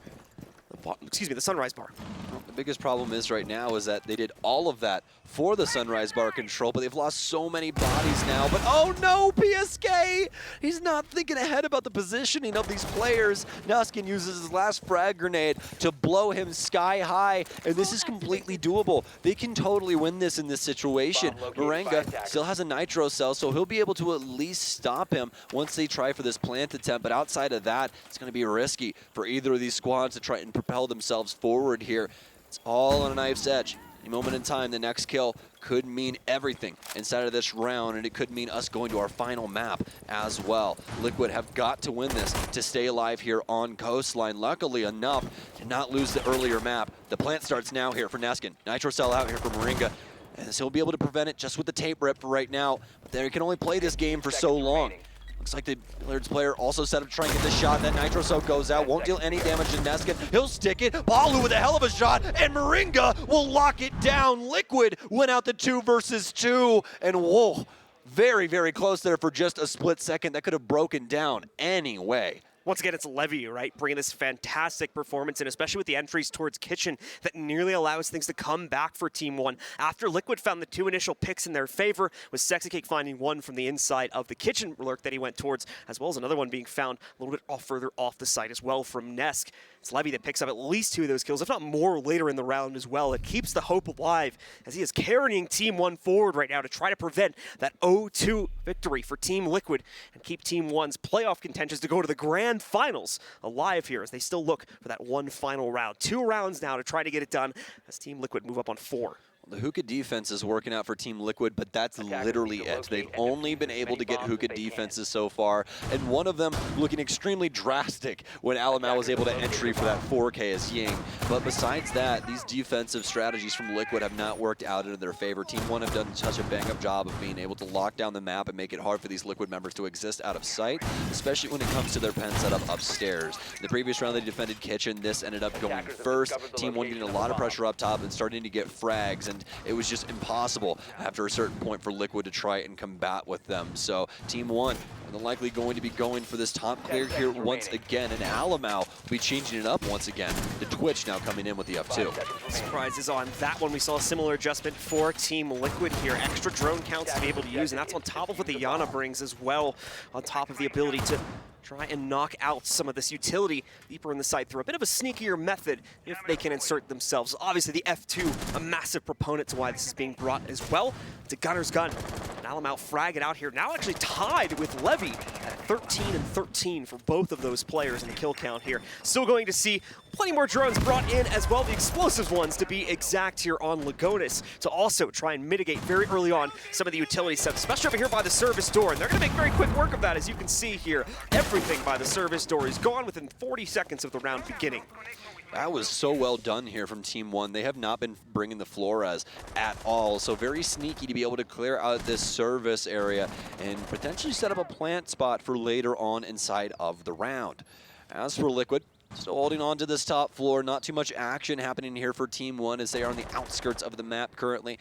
Sunrise bar. Well, the biggest problem is right now is that they did all of that for the Sunrise bar control, but they've lost so many bodies now. But oh no, PSK! He's not thinking ahead about the positioning of these players. Nuskin uses his last frag grenade to blow him sky high, and this is completely doable. They can totally win this in this situation. Moringa still has a nitro cell, so he'll be able to at least stop him once they try for this plant attempt, but outside of that, it's going to be risky for either of these squads to try and propel themselves forward here. It's all on a knife's edge. Any moment in time, the next kill could mean everything inside of this round, and it could mean us going to our final map as well. Liquid have got to win this to stay alive here on Coastline. Luckily enough to not lose the earlier map. The plant starts now here for Neskin. Nitro Cell out here for Moringa. And so he'll be able to prevent it just with the tape rip for right now. But they can only play this game for so long. Looks like the Billiards player also set up to try and get this shot. That Nitro Cell goes out, won't deal any damage to Neskin. He'll stick it. Palu with a hell of a shot, and Moringa will lock it down. Liquid went out the 2 versus 2, and whoa, very, very close there for just a split second. That could have broken down anyway. Once again, it's Levy, right, bringing this fantastic performance, and especially with the entries towards Kitchen that nearly allows things to come back for Team 1. After Liquid found the 2 initial picks in their favor, with Sexy Cake finding one from the inside of the Kitchen lurk that he went towards, as well as another one being found a little bit further off the site as well from Nesk. It's Levy that picks up at least 2 of those kills, if not more, later in the round as well. It keeps the hope alive as he is carrying Team 1 forward right now to try to prevent that 0-2 victory for Team Liquid and keep Team 1's playoff contentions to go to the grand finals alive here as they still look for that one final round. 2 rounds now to try to get it done as Team Liquid move up on 4. The Hookah defense is working out for Team Liquid, but that's literally it. They've only been able to get Hookah defenses so far, and one of them looking extremely drastic when Alamau was able to entry for that 4K as Ying. But besides that, these defensive strategies from Liquid have not worked out into their favor. Team 1 have done such a bang-up job of being able to lock down the map and make it hard for these Liquid members to exist out of sight, especially when it comes to their pen setup upstairs. In the previous round, they defended Kitchen. This ended up going first. Team 1 getting a lot of pressure up top and starting to get frags, and it was just impossible after a certain point for Liquid to try and combat with them. So Team 1 are likely going to be going for this top clear here once again, and Alamau will be changing it up once again. The Twitch now coming in with the F2. Surprises on that one. We saw a similar adjustment for Team Liquid here. Extra drone counts to be able to use, and that's on top of what the Yana brings as well, on top of the ability to try and knock out some of this utility deeper in the site through a bit of a sneakier method if they can insert themselves. Obviously, the F2, a massive proponent to why this is being brought as well. It's a gunner's gun. And Alamau fragging out here, now actually tied with Levy at 13 and 13 for both of those players in the kill count here. Still going to see plenty more drones brought in as well, the explosive ones to be exact here on Lagonis, to also try and mitigate very early on some of the utility sets, especially over here by the service door. And they're going to make very quick work of that, as you can see here. Everything by the service door is gone within 40 seconds of the round beginning. That was so well done here from Team 1. They have not been bringing the Flores at all, so very sneaky to be able to clear out this service area and potentially set up a plant spot for later on inside of the round. As for Liquid, still holding on to this top floor. Not too much action happening here for Team 1 as they are on the outskirts of the map currently.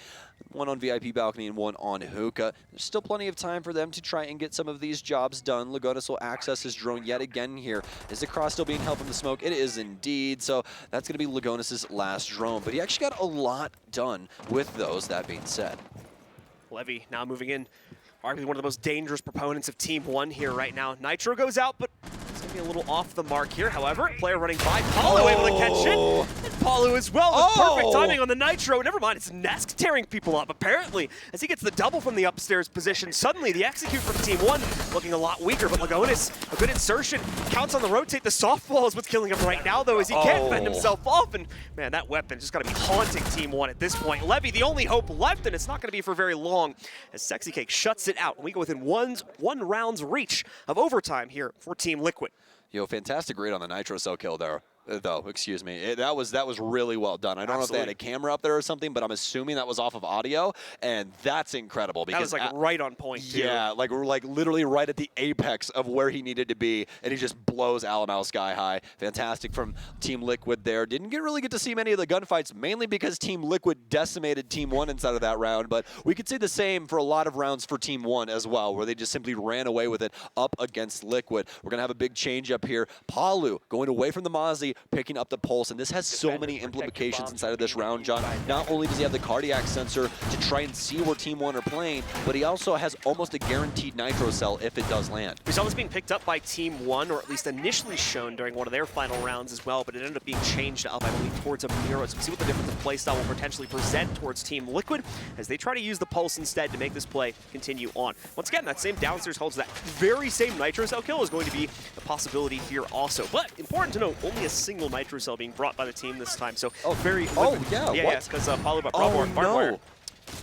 One on VIP balcony and one on hookah. There's still plenty of time for them to try and get some of these jobs done. Lagonis will access his drone yet again here. Is the cross still being held from the smoke? It is indeed. So that's going to be Lagonis' last drone. But he actually got a lot done with those, that being said. Levy now moving in. Arguably one of the most dangerous proponents of Team 1 here right now. Nitro goes out, but it's going to be a little off the mark here. However, player running by, Paulo able to catch it. And Paulo as well with perfect timing on the Nitro. Never mind, it's Nesk tearing people up. Apparently, as he gets the double from the upstairs position, suddenly the execute from Team 1 looking a lot weaker. But Lagonis, a good insertion, counts on the rotate. The softball is what's killing him right now, though, as he can't fend himself off. And man, that weapon just got to be haunting Team 1 at this point. Levy, the only hope left, and it's not going to be for very long, as Sexy Cake shuts it out. And we go within one round's reach of overtime here for Team Liquid. Yo, fantastic read on the Nitro Cell kill there. Though, excuse me, that was really well done. I don't know if they had a camera up there or something, but I'm assuming that was off of audio, and that's incredible. Because that was like right on point, too. Yeah, like we're like literally right at the apex of where he needed to be, and he just blows Alamau sky high. Fantastic from Team Liquid there. Didn't really get to see many of the gunfights, mainly because Team Liquid decimated Team 1 inside of that round, but we could say the same for a lot of rounds for Team 1 as well, where they just simply ran away with it up against Liquid. We're going to have a big change up here. Palu going away from the Mozzie, picking up the Pulse, and this has so many implications inside of this round, John. Not only does he have the cardiac sensor to try and see where Team 1 are playing, but he also has almost a guaranteed Nitro Cell if it does land. We saw this being picked up by Team 1, or at least initially shown during one of their final rounds as well, but it ended up being changed up, I believe, towards a Miro. So we'll see what the difference of playstyle will potentially present towards Team Liquid as they try to use the Pulse instead to make this play continue on. Once again, that same downstairs holds, that very same Nitro Cell kill is going to be a possibility here also. But important to note, only a single Nitro Cell being brought by the team this time. So very yeah, because Paulo brought no.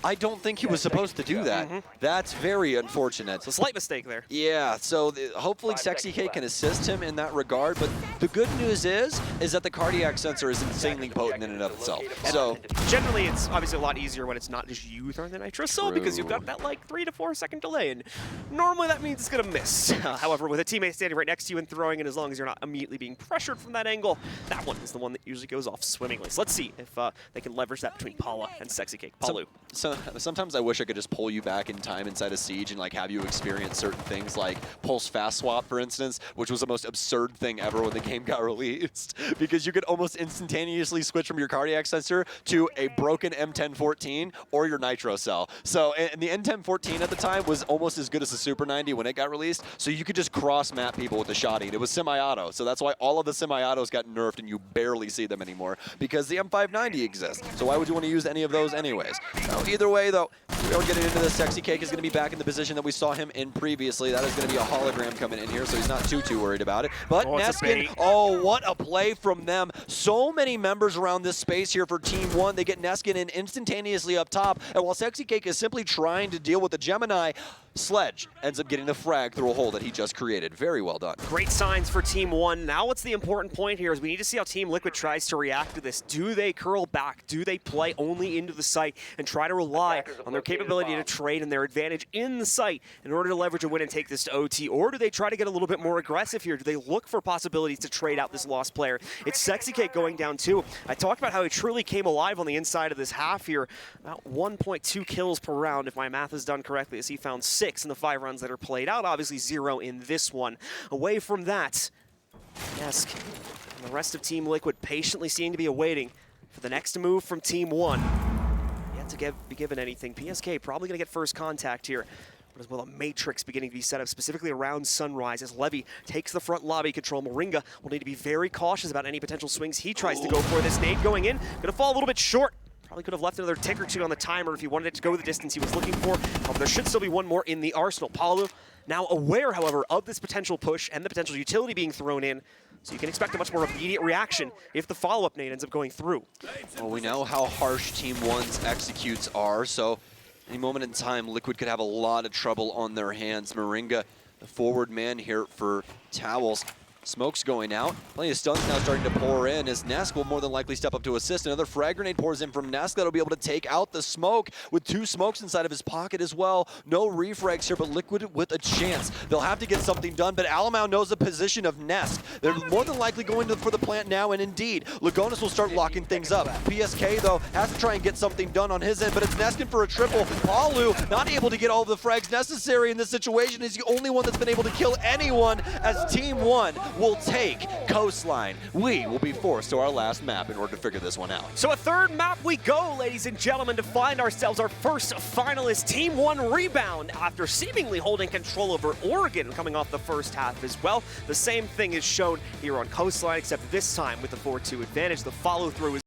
I don't think he was supposed to do that. That's very unfortunate. It's a slight mistake there. Yeah, so hopefully Sexy Cake can assist him in that regard, but the good news is that the cardiac sensor is insanely potent in and of itself. So generally, it's obviously a lot easier when it's not just you throwing the Nitro Cell, because you've got that like 3 to 4 second delay, and normally that means it's going to miss. However, with a teammate standing right next to you and throwing it, as long as you're not immediately being pressured from that angle, that one is the one that usually goes off swimmingly. So let's see if they can leverage that between Paula and Sexy Cake. Palu. So sometimes I wish I could just pull you back in time inside of Siege and like have you experience certain things like Pulse Fast Swap, for instance, which was the most absurd thing ever when the game got released, because you could almost instantaneously switch from your cardiac sensor to a broken M1014 or your Nitro Cell. So, and the M1014 at the time was almost as good as the Super 90 when it got released, so you could just cross map people with the shotty. It was semi-auto, so that's why all of the semi-autos got nerfed and you barely see them anymore, because the M590 exists. So why would you want to use any of those anyways? So either way though, we are getting into this. Sexy Cake is going to be back in the position that we saw him in previously. That is going to be a hologram coming in here, so he's not too worried about it. But Neskin, what a play from them. So many members around this space here for Team 1. They get Neskin in instantaneously up top, and while Sexy Cake is simply trying to deal with the Gemini, Sledge ends up getting the frag through a hole that he just created. Very well done. Great signs for Team 1. Now what's the important point here is we need to see how Team Liquid tries to react to this. Do they curl back? Do they play only into the site and try to rely on their capability to trade and their advantage in the site in order to leverage a win and take this to OT? Or do they try to get a little bit more aggressive here? Do they look for possibilities to trade out this lost player? It's Sexy Cake going down too. I talked about how he truly came alive on the inside of this half here. About 1.2 kills per round, if my math is done correctly, as he found 6 in the 5 runs that are played out. Obviously 0 in this one. Away from that, Nesk and the rest of Team Liquid patiently seem to be awaiting for the next move from Team 1. Yet to be given anything. PSK probably going to get first contact here, but as well a matrix beginning to be set up specifically around Sunrise as Levy takes the front lobby control. Moringa will need to be very cautious about any potential swings he tries to go for. This nade going in, going to fall a little bit short. Probably could have left another tick or two on the timer if he wanted it to go the distance he was looking for. However, there should still be one more in the arsenal. Palu now aware, however, of this potential push and the potential utility being thrown in. So you can expect a much more immediate reaction if the follow-up nade ends up going through. Well, we know how harsh Team 1's executes are, so any moment in time, Liquid could have a lot of trouble on their hands. Moringa, the forward man here for Towels. Smoke's going out. Plenty of stuns now starting to pour in as Nesk will more than likely step up to assist. Another frag grenade pours in from Nesk that'll be able to take out the smoke with 2 smokes inside of his pocket as well. No refrags here, but Liquid with a chance. They'll have to get something done, but Alamau knows the position of Nesk. They're more than likely going for the plant now, and indeed, Lagonis will start locking things up. PSK, though, has to try and get something done on his end, but it's Neskin for a triple. Palu not able to get all of the frags necessary in this situation. He's the only one that's been able to kill anyone as Team 1 will take Coastline. We will be forced to our last map in order to figure this one out. So a third map we go, ladies and gentlemen, to find ourselves our first finalist, Team 1 Rebound, after seemingly holding control over Oregon coming off the first half as well. The same thing is shown here on Coastline, except this time with the 4-2 advantage. The follow-through is